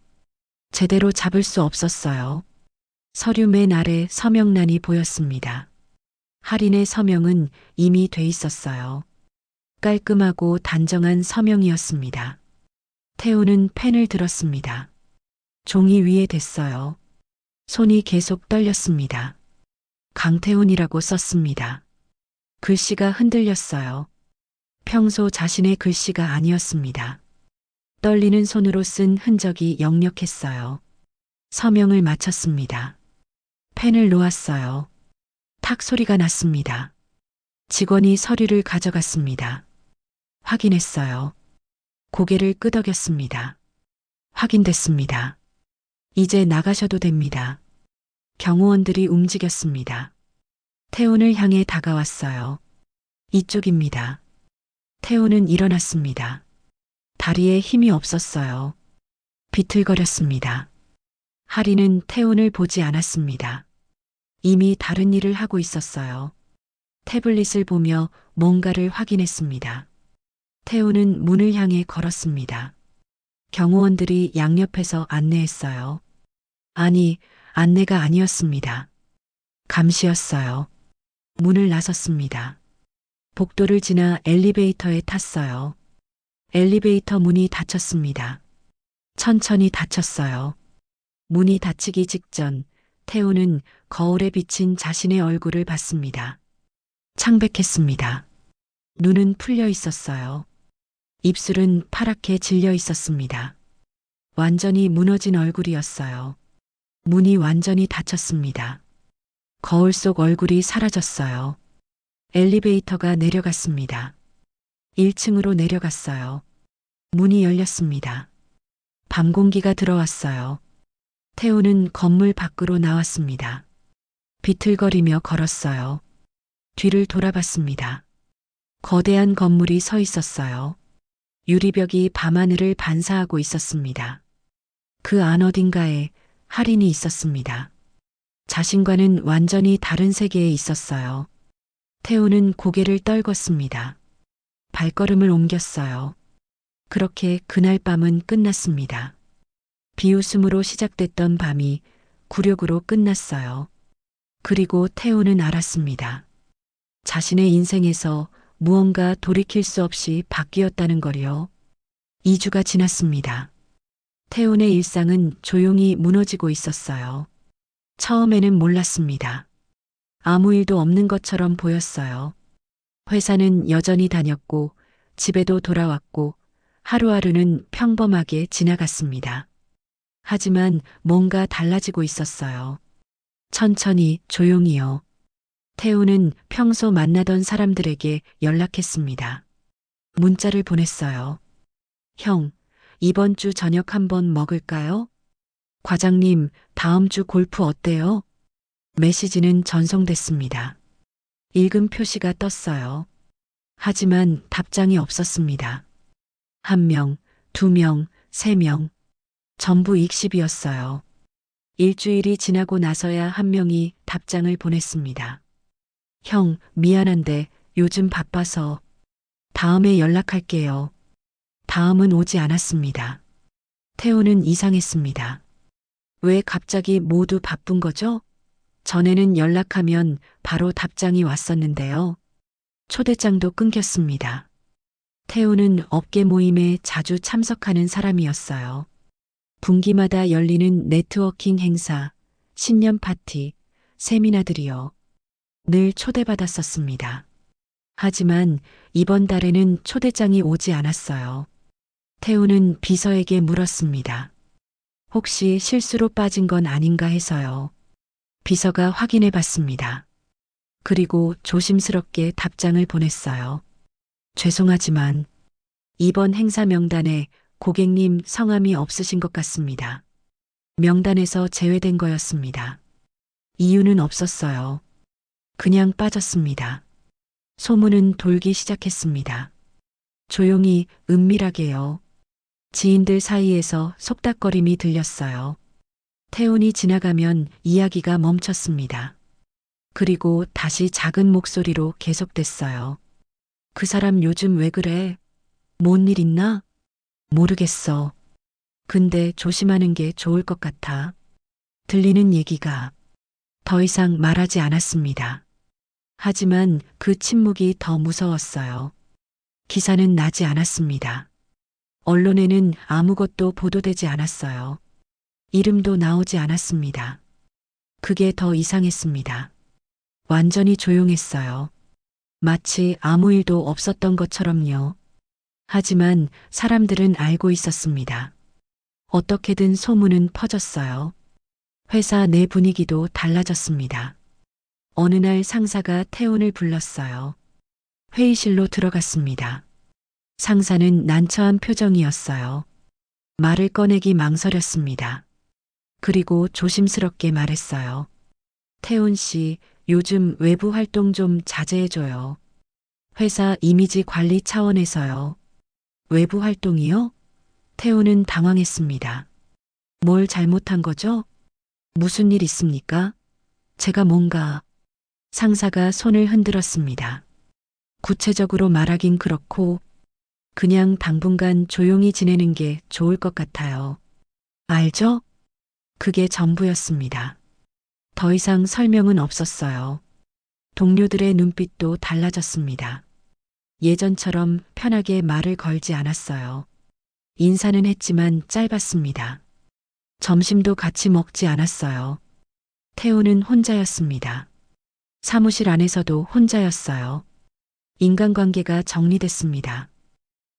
제대로 잡을 수 없었어요. 서류 맨 아래 서명란이 보였습니다. 할인의 서명은 이미 돼 있었어요. 깔끔하고 단정한 서명이었습니다. 태우는 펜을 들었습니다. 종이 위에 댔어요. 손이 계속 떨렸습니다. 강태훈이라고 썼습니다. 글씨가 흔들렸어요. 평소 자신의 글씨가 아니었습니다. 떨리는 손으로 쓴 흔적이 역력했어요. 서명을 마쳤습니다. 펜을 놓았어요. 탁 소리가 났습니다. 직원이 서류를 가져갔습니다. 확인했어요. 고개를 끄덕였습니다. 확인됐습니다. 이제 나가셔도 됩니다. 경호원들이 움직였습니다. 태훈을 향해 다가왔어요. 이쪽입니다. 태훈은 일어났습니다. 다리에 힘이 없었어요. 비틀거렸습니다. 할인은 태훈을 보지 않았습니다. 이미 다른 일을 하고 있었어요. 태블릿을 보며 뭔가를 확인했습니다. 태훈은 문을 향해 걸었습니다. 경호원들이 양옆에서 안내했어요. 아니, 안내가 아니었습니다. 감시였어요. 문을 나섰습니다. 복도를 지나 엘리베이터에 탔어요. 엘리베이터 문이 닫혔습니다. 천천히 닫혔어요. 문이 닫히기 직전 태우는 거울에 비친 자신의 얼굴을 봤습니다. 창백했습니다. 눈은 풀려 있었어요. 입술은 파랗게 질려 있었습니다. 완전히 무너진 얼굴이었어요. 문이 완전히 닫혔습니다. 거울 속 얼굴이 사라졌어요. 엘리베이터가 내려갔습니다. 1층으로 내려갔어요. 문이 열렸습니다. 밤 공기가 들어왔어요. 태우는 건물 밖으로 나왔습니다. 비틀거리며 걸었어요. 뒤를 돌아봤습니다. 거대한 건물이 서 있었어요. 유리벽이 밤하늘을 반사하고 있었습니다. 그 안 어딘가에 할인이 있었습니다. 자신과는 완전히 다른 세계에 있었어요. 태우는 고개를 떨궜습니다. 발걸음을 옮겼어요. 그렇게 그날 밤은 끝났습니다. 비웃음으로 시작됐던 밤이 굴욕으로 끝났어요. 그리고 태우는 알았습니다. 자신의 인생에서 무언가 돌이킬 수 없이 바뀌었다는 걸요. 2주가 지났습니다. 태훈의 일상은 조용히 무너지고 있었어요. 처음에는 몰랐습니다. 아무 일도 없는 것처럼 보였어요. 회사는 여전히 다녔고 집에도 돌아왔고 하루하루는 평범하게 지나갔습니다. 하지만 뭔가 달라지고 있었어요. 천천히 조용히요. 태우는 평소 만나던 사람들에게 연락했습니다. 문자를 보냈어요. 형, 이번 주 저녁 한번 먹을까요? 과장님, 다음 주 골프 어때요? 메시지는 전송됐습니다. 읽음 표시가 떴어요. 하지만 답장이 없었습니다. 1명, 2명, 3명. 전부 익십이었어요. 일주일이 지나고 나서야 한 명이 답장을 보냈습니다. 형, 미안한데 요즘 바빠서 다음에 연락할게요. 다음은 오지 않았습니다. 태우는 이상했습니다. 왜 갑자기 모두 바쁜 거죠? 전에는 연락하면 바로 답장이 왔었는데요. 초대장도 끊겼습니다. 태우는 업계 모임에 자주 참석하는 사람이었어요. 분기마다 열리는 네트워킹 행사, 신년 파티, 세미나들이요. 늘 초대받았었습니다. 하지만 이번 달에는 초대장이 오지 않았어요. 태우는 비서에게 물었습니다. 혹시 실수로 빠진 건 아닌가 해서요. 비서가 확인해 봤습니다. 그리고 조심스럽게 답장을 보냈어요. 죄송하지만 이번 행사 명단에 고객님 성함이 없으신 것 같습니다. 명단에서 제외된 거였습니다. 이유는 없었어요. 그냥 빠졌습니다. 소문은 돌기 시작했습니다. 조용히 은밀하게요. 지인들 사이에서 속닥거림이 들렸어요. 태운이 지나가면 이야기가 멈췄습니다. 그리고 다시 작은 목소리로 계속됐어요. 그 사람 요즘 왜 그래? 뭔 일 있나? 모르겠어. 근데 조심하는 게 좋을 것 같아. 들리는 얘기가 더 이상 말하지 않았습니다. 하지만 그 침묵이 더 무서웠어요. 기사는 나지 않았습니다. 언론에는 아무것도 보도되지 않았어요. 이름도 나오지 않았습니다. 그게 더 이상했습니다. 완전히 조용했어요. 마치 아무 일도 없었던 것처럼요. 하지만 사람들은 알고 있었습니다. 어떻게든 소문은 퍼졌어요. 회사 내 분위기도 달라졌습니다. 어느 날 상사가 태운을 불렀어요. 회의실로 들어갔습니다. 상사는 난처한 표정이었어요. 말을 꺼내기 망설였습니다. 그리고 조심스럽게 말했어요. 태운 씨, 요즘 외부 활동 좀 자제해줘요. 회사 이미지 관리 차원에서요. 외부 활동이요? 태우는 당황했습니다. 뭘 잘못한 거죠? 무슨 일 있습니까? 제가 뭔가... 상사가 손을 흔들었습니다. 구체적으로 말하긴 그렇고 그냥 당분간 조용히 지내는 게 좋을 것 같아요. 알죠? 그게 전부였습니다. 더 이상 설명은 없었어요. 동료들의 눈빛도 달라졌습니다. 예전처럼 편하게 말을 걸지 않았어요. 인사는 했지만 짧았습니다. 점심도 같이 먹지 않았어요. 태우는 혼자였습니다. 사무실 안에서도 혼자였어요. 인간관계가 정리됐습니다.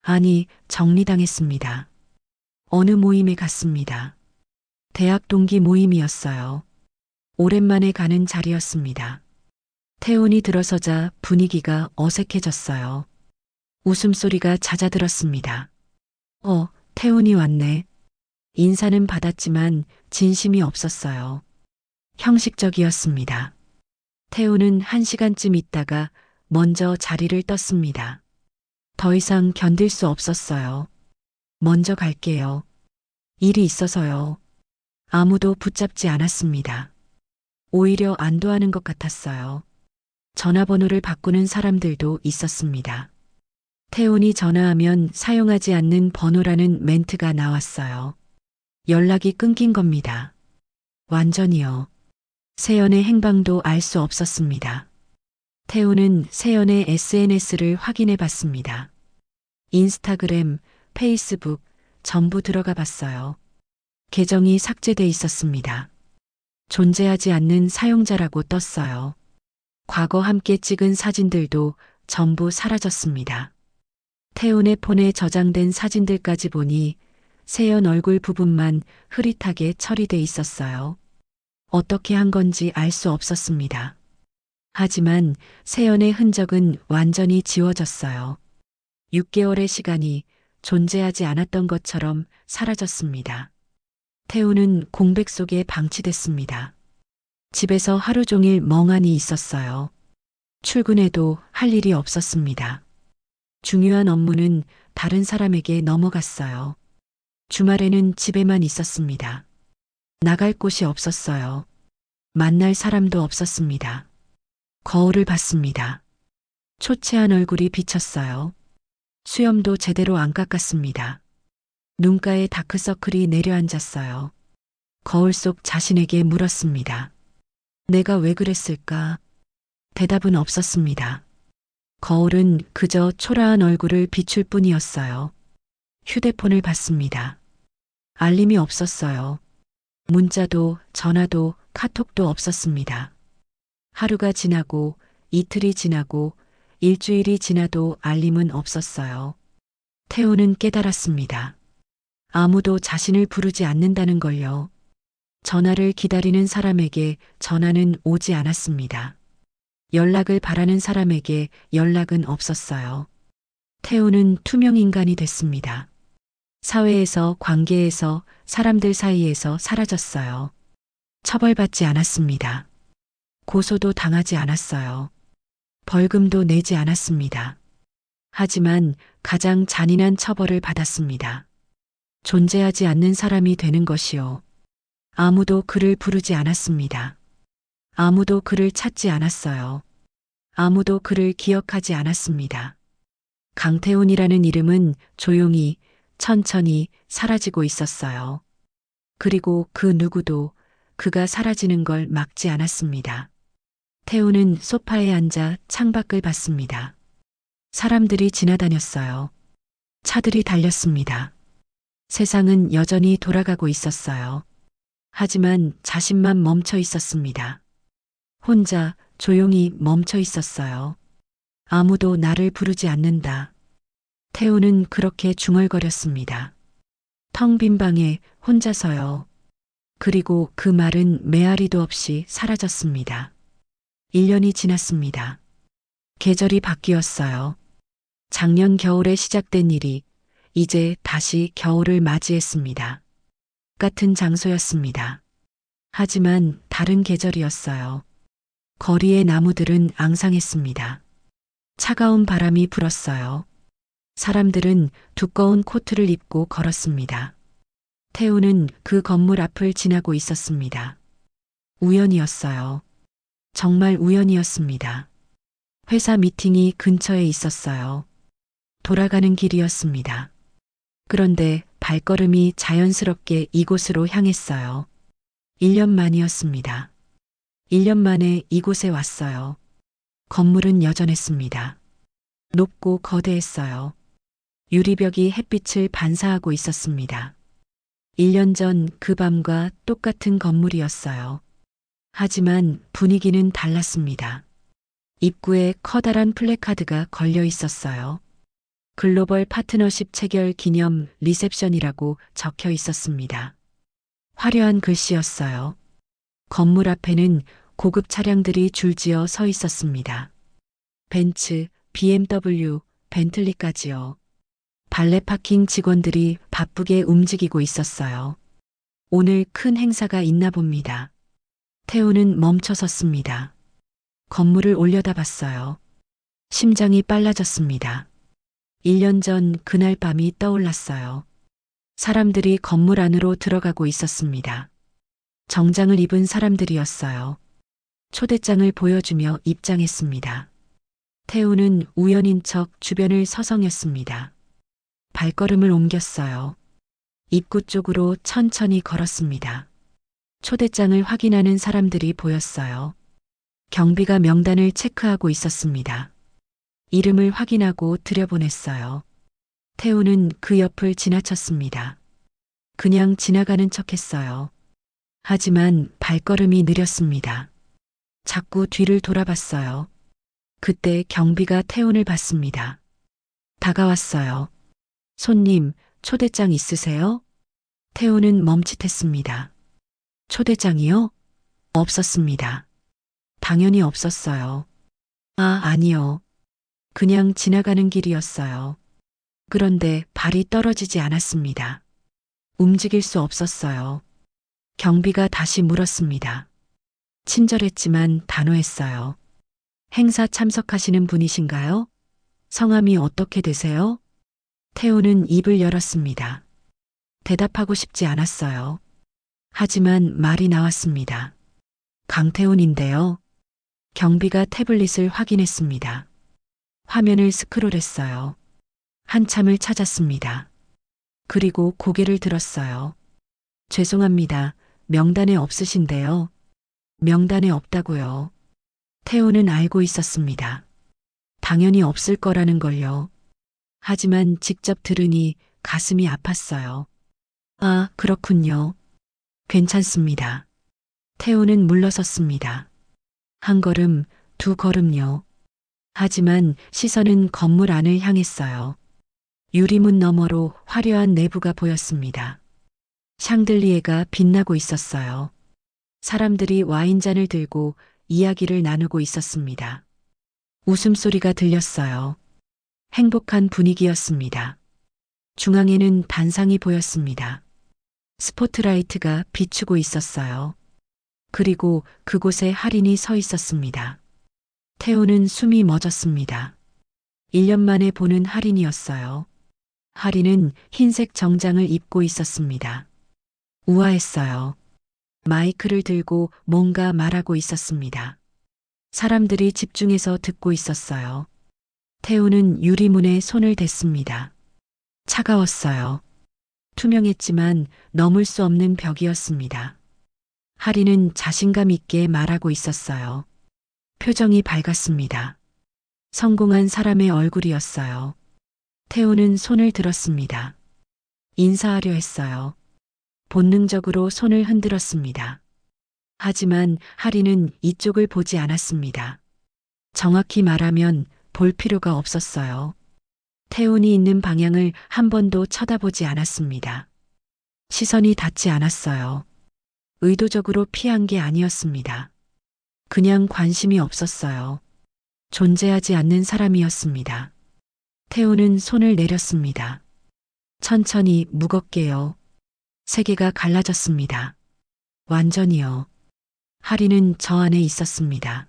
아니, 정리당했습니다. 어느 모임에 갔습니다. 대학 동기 모임이었어요. 오랜만에 가는 자리였습니다. 태운이 들어서자 분위기가 어색해졌어요. 웃음소리가 잦아들었습니다. 태운이 왔네. 인사는 받았지만 진심이 없었어요. 형식적이었습니다. 태우는 1시간쯤 있다가 먼저 자리를 떴습니다. 더 이상 견딜 수 없었어요. 먼저 갈게요. 일이 있어서요. 아무도 붙잡지 않았습니다. 오히려 안도하는 것 같았어요. 전화번호를 바꾸는 사람들도 있었습니다. 태운이 전화하면 사용하지 않는 번호라는 멘트가 나왔어요. 연락이 끊긴 겁니다. 완전히요. 세연의 행방도 알 수 없었습니다. 태우는 세연의 SNS를 확인해 봤습니다. 인스타그램, 페이스북 전부 들어가 봤어요. 계정이 삭제돼 있었습니다. 존재하지 않는 사용자라고 떴어요. 과거 함께 찍은 사진들도 전부 사라졌습니다. 태훈의 폰에 저장된 사진들까지 보니 세연 얼굴 부분만 흐릿하게 처리돼 있었어요. 어떻게 한 건지 알 수 없었습니다. 하지만 세연의 흔적은 완전히 지워졌어요. 6개월의 시간이 존재하지 않았던 것처럼 사라졌습니다. 태우는 공백 속에 방치됐습니다. 집에서 하루 종일 멍하니 있었어요. 출근해도 할 일이 없었습니다. 중요한 업무는 다른 사람에게 넘어갔어요. 주말에는 집에만 있었습니다. 나갈 곳이 없었어요. 만날 사람도 없었습니다. 거울을 봤습니다. 초췌한 얼굴이 비쳤어요. 수염도 제대로 안 깎았습니다. 눈가에 다크서클이 내려앉았어요. 거울 속 자신에게 물었습니다. 내가 왜 그랬을까? 대답은 없었습니다. 거울은 그저 초라한 얼굴을 비출 뿐이었어요. 휴대폰을 봤습니다. 알림이 없었어요. 문자도 전화도 카톡도 없었습니다. 하루가 지나고 이틀이 지나고 일주일이 지나도 알림은 없었어요. 태우는 깨달았습니다. 아무도 자신을 부르지 않는다는 걸요. 전화를 기다리는 사람에게 전화는 오지 않았습니다. 연락을 바라는 사람에게 연락은 없었어요. 태우는 투명 인간이 됐습니다. 사회에서, 관계에서, 사람들 사이에서 사라졌어요. 처벌받지 않았습니다. 고소도 당하지 않았어요. 벌금도 내지 않았습니다. 하지만 가장 잔인한 처벌을 받았습니다. 존재하지 않는 사람이 되는 것이요. 아무도 그를 부르지 않았습니다. 아무도 그를 찾지 않았어요. 아무도 그를 기억하지 않았습니다. 강태훈이라는 이름은 조용히, 천천히 사라지고 있었어요. 그리고 그 누구도 그가 사라지는 걸 막지 않았습니다. 태훈은 소파에 앉아 창밖을 봤습니다. 사람들이 지나다녔어요. 차들이 달렸습니다. 세상은 여전히 돌아가고 있었어요. 하지만 자신만 멈춰 있었습니다. 혼자 조용히 멈춰 있었어요. 아무도 나를 부르지 않는다. 태우는 그렇게 중얼거렸습니다. 텅 빈 방에 혼자서요. 그리고 그 말은 메아리도 없이 사라졌습니다. 1년이 지났습니다. 계절이 바뀌었어요. 작년 겨울에 시작된 일이 이제 다시 겨울을 맞이했습니다. 같은 장소였습니다. 하지만 다른 계절이었어요. 거리의 나무들은 앙상했습니다. 차가운 바람이 불었어요. 사람들은 두꺼운 코트를 입고 걸었습니다. 태우는 그 건물 앞을 지나고 있었습니다. 우연이었어요. 정말 우연이었습니다. 회사 미팅이 근처에 있었어요. 돌아가는 길이었습니다. 그런데 발걸음이 자연스럽게 이곳으로 향했어요. 1년 만이었습니다. 1년 만에 이곳에 왔어요. 건물은 여전했습니다. 높고 거대했어요. 유리벽이 햇빛을 반사하고 있었습니다. 1년 전 그 밤과 똑같은 건물이었어요. 하지만 분위기는 달랐습니다. 입구에 커다란 플래카드가 걸려 있었어요. 글로벌 파트너십 체결 기념 리셉션이라고 적혀 있었습니다. 화려한 글씨였어요. 건물 앞에는 고급 차량들이 줄지어 서 있었습니다. 벤츠, BMW, 벤틀리까지요. 발레 파킹 직원들이 바쁘게 움직이고 있었어요. 오늘 큰 행사가 있나 봅니다. 태우는 멈춰 섰습니다. 건물을 올려다봤어요. 심장이 빨라졌습니다. 1년 전 그날 밤이 떠올랐어요. 사람들이 건물 안으로 들어가고 있었습니다. 정장을 입은 사람들이었어요. 초대장을 보여주며 입장했습니다. 태우는 우연인 척 주변을 서성였습니다. 발걸음을 옮겼어요. 입구 쪽으로 천천히 걸었습니다. 초대장을 확인하는 사람들이 보였어요. 경비가 명단을 체크하고 있었습니다. 이름을 확인하고 들여보냈어요. 태우는 그 옆을 지나쳤습니다. 그냥 지나가는 척했어요. 하지만 발걸음이 느렸습니다. 자꾸 뒤를 돌아봤어요. 그때 경비가 태훈을 봤습니다. 다가왔어요. 손님, 초대장 있으세요? 태우는 멈칫했습니다. 초대장이요? 없었습니다. 당연히 없었어요. 아니요. 그냥 지나가는 길이었어요. 그런데 발이 떨어지지 않았습니다. 움직일 수 없었어요. 경비가 다시 물었습니다. 친절했지만 단호했어요. 행사 참석하시는 분이신가요? 성함이 어떻게 되세요? 태우는 입을 열었습니다. 대답하고 싶지 않았어요. 하지만 말이 나왔습니다. 강태훈인데요. 경비가 태블릿을 확인했습니다. 화면을 스크롤했어요. 한참을 찾았습니다. 그리고 고개를 들었어요. 죄송합니다. 명단에 없으신데요. 명단에 없다고요. 태우는 알고 있었습니다. 당연히 없을 거라는 걸요. 하지만 직접 들으니 가슴이 아팠어요. 그렇군요. 괜찮습니다. 태우는 물러섰습니다. 한 걸음, 두 걸음요. 하지만 시선은 건물 안을 향했어요. 유리문 너머로 화려한 내부가 보였습니다. 샹들리에가 빛나고 있었어요. 사람들이 와인잔을 들고 이야기를 나누고 있었습니다. 웃음소리가 들렸어요. 행복한 분위기였습니다. 중앙에는 단상이 보였습니다. 스포트라이트가 비추고 있었어요. 그리고 그곳에 할인이 서 있었습니다. 태우는 숨이 멎었습니다. 1년 만에 보는 할인이었어요. 할인은 흰색 정장을 입고 있었습니다. 우아했어요. 마이크를 들고 뭔가 말하고 있었습니다. 사람들이 집중해서 듣고 있었어요. 태우는 유리문에 손을 댔습니다. 차가웠어요. 투명했지만 넘을 수 없는 벽이었습니다. 할인은 자신감 있게 말하고 있었어요. 표정이 밝았습니다. 성공한 사람의 얼굴이었어요. 태우는 손을 들었습니다. 인사하려 했어요. 본능적으로 손을 흔들었습니다. 하지만 할인은 이쪽을 보지 않았습니다. 정확히 말하면 볼 필요가 없었어요. 태훈이 있는 방향을 한 번도 쳐다보지 않았습니다. 시선이 닿지 않았어요. 의도적으로 피한 게 아니었습니다. 그냥 관심이 없었어요. 존재하지 않는 사람이었습니다. 태우는 손을 내렸습니다. 천천히 무겁게요. 세계가 갈라졌습니다. 완전히요. 할인은 저 안에 있었습니다.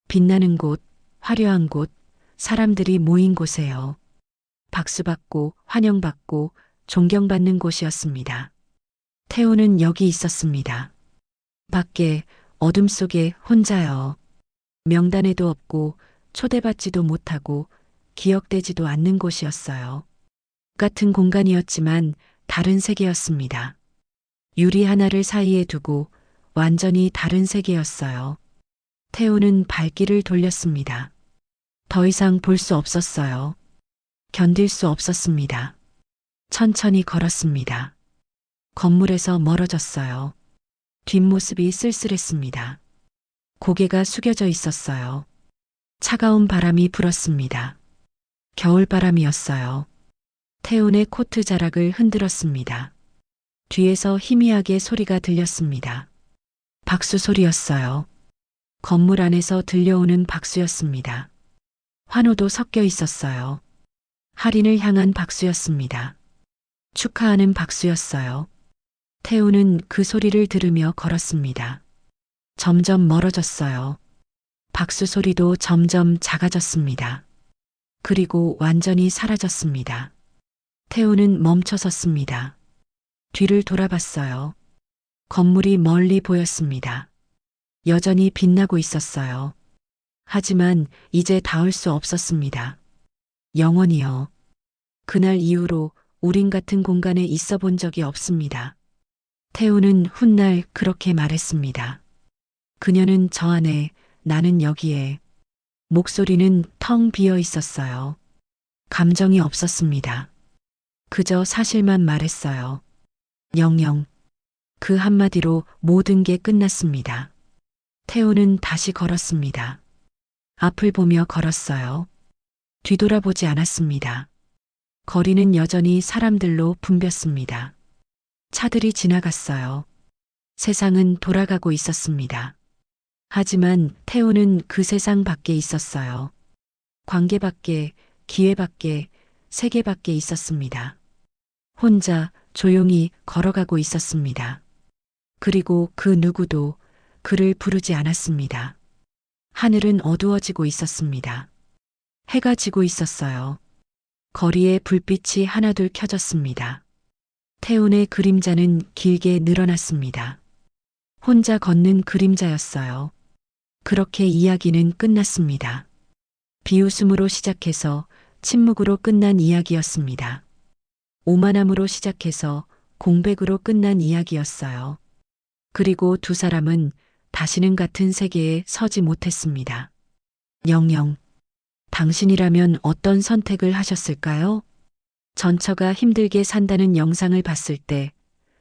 빛나는 곳, 화려한 곳, 사람들이 모인 곳에요. 박수받고 환영받고 존경받는 곳이었습니다. 태우는 여기 있었습니다. 밖에 어둠 속에 혼자요. 명단에도 없고 초대받지도 못하고 기억되지도 않는 곳이었어요. 같은 공간이었지만 다른 세계였습니다. 유리 하나를 사이에 두고 완전히 다른 세계였어요. 태우는 발길을 돌렸습니다. 더 이상 볼 수 없었어요. 견딜 수 없었습니다. 천천히 걸었습니다. 건물에서 멀어졌어요. 뒷모습이 쓸쓸했습니다. 고개가 숙여져 있었어요. 차가운 바람이 불었습니다. 겨울바람이었어요. 태훈의 코트 자락을 흔들었습니다. 뒤에서 희미하게 소리가 들렸습니다. 박수 소리였어요. 건물 안에서 들려오는 박수였습니다. 환호도 섞여 있었어요. 할인을 향한 박수였습니다. 축하하는 박수였어요. 태우는 그 소리를 들으며 걸었습니다. 점점 멀어졌어요. 박수 소리도 점점 작아졌습니다. 그리고 완전히 사라졌습니다. 태우는 멈춰 섰습니다. 뒤를 돌아봤어요. 건물이 멀리 보였습니다. 여전히 빛나고 있었어요. 하지만 이제 닿을 수 없었습니다. 영원히요. 그날 이후로 우린 같은 공간에 있어 본 적이 없습니다. 태우는 훗날 그렇게 말했습니다. 그녀는 저 안에, 나는 여기에. 목소리는 텅 비어 있었어요. 감정이 없었습니다. 그저 사실만 말했어요. 영영. 그 한마디로 모든 게 끝났습니다. 태우는 다시 걸었습니다. 앞을 보며 걸었어요. 뒤돌아보지 않았습니다. 거리는 여전히 사람들로 붐볐습니다. 차들이 지나갔어요. 세상은 돌아가고 있었습니다. 하지만 태호는 그 세상 밖에 있었어요. 관계 밖에, 기회 밖에, 세계 밖에 있었습니다. 혼자 조용히 걸어가고 있었습니다. 그리고 그 누구도 그를 부르지 않았습니다. 하늘은 어두워지고 있었습니다. 해가 지고 있었어요. 거리에 불빛이 하나둘 켜졌습니다. 태훈의 그림자는 길게 늘어났습니다. 혼자 걷는 그림자였어요. 그렇게 이야기는 끝났습니다. 비웃음으로 시작해서 침묵으로 끝난 이야기였습니다. 오만함으로 시작해서 공백으로 끝난 이야기였어요. 그리고 두 사람은 다시는 같은 세계에 서지 못했습니다. 영영, 당신이라면 어떤 선택을 하셨을까요? 전처가 힘들게 산다는 영상을 봤을 때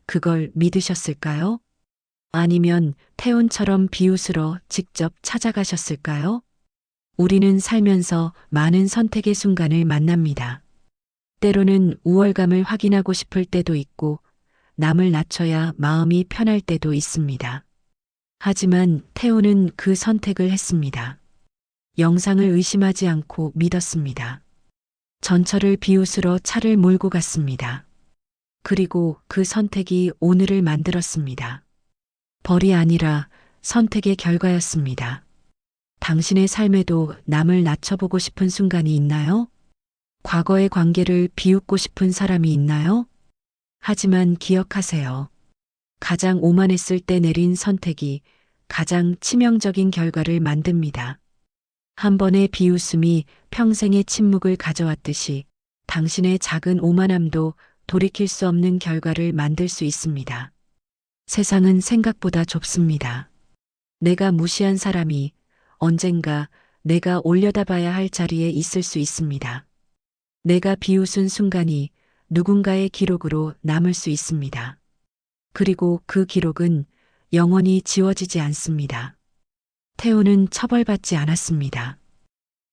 그걸 믿으셨을까요? 아니면 태훈처럼 비웃으러 직접 찾아가셨을까요? 우리는 살면서 많은 선택의 순간을 만납니다. 때로는 우월감을 확인하고 싶을 때도 있고 남을 낮춰야 마음이 편할 때도 있습니다. 하지만 태훈은 그 선택을 했습니다. 영상을 의심하지 않고 믿었습니다. 전철을 비웃으러 차를 몰고 갔습니다. 그리고 그 선택이 오늘을 만들었습니다. 벌이 아니라 선택의 결과였습니다. 당신의 삶에도 남을 낮춰보고 싶은 순간이 있나요? 과거의 관계를 비웃고 싶은 사람이 있나요? 하지만 기억하세요. 가장 오만했을 때 내린 선택이 가장 치명적인 결과를 만듭니다. 한 번의 비웃음이 평생의 침묵을 가져왔듯이 당신의 작은 오만함도 돌이킬 수 없는 결과를 만들 수 있습니다. 세상은 생각보다 좁습니다. 내가 무시한 사람이 언젠가 내가 올려다봐야 할 자리에 있을 수 있습니다. 내가 비웃은 순간이 누군가의 기록으로 남을 수 있습니다. 그리고 그 기록은 영원히 지워지지 않습니다. 태훈은 처벌받지 않았습니다.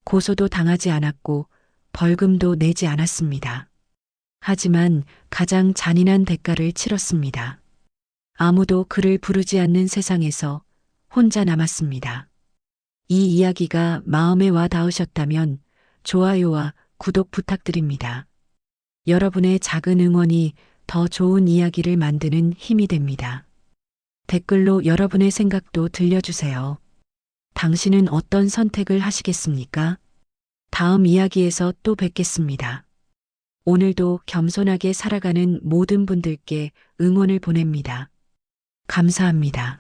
고소도 당하지 않았고 벌금도 내지 않았습니다. 하지만 가장 잔인한 대가를 치렀습니다. 아무도 그를 부르지 않는 세상에서 혼자 남았습니다. 이 이야기가 마음에 와 닿으셨다면 좋아요와 구독 부탁드립니다. 여러분의 작은 응원이 더 좋은 이야기를 만드는 힘이 됩니다. 댓글로 여러분의 생각도 들려주세요. 당신은 어떤 선택을 하시겠습니까? 다음 이야기에서 또 뵙겠습니다. 오늘도 겸손하게 살아가는 모든 분들께 응원을 보냅니다. 감사합니다.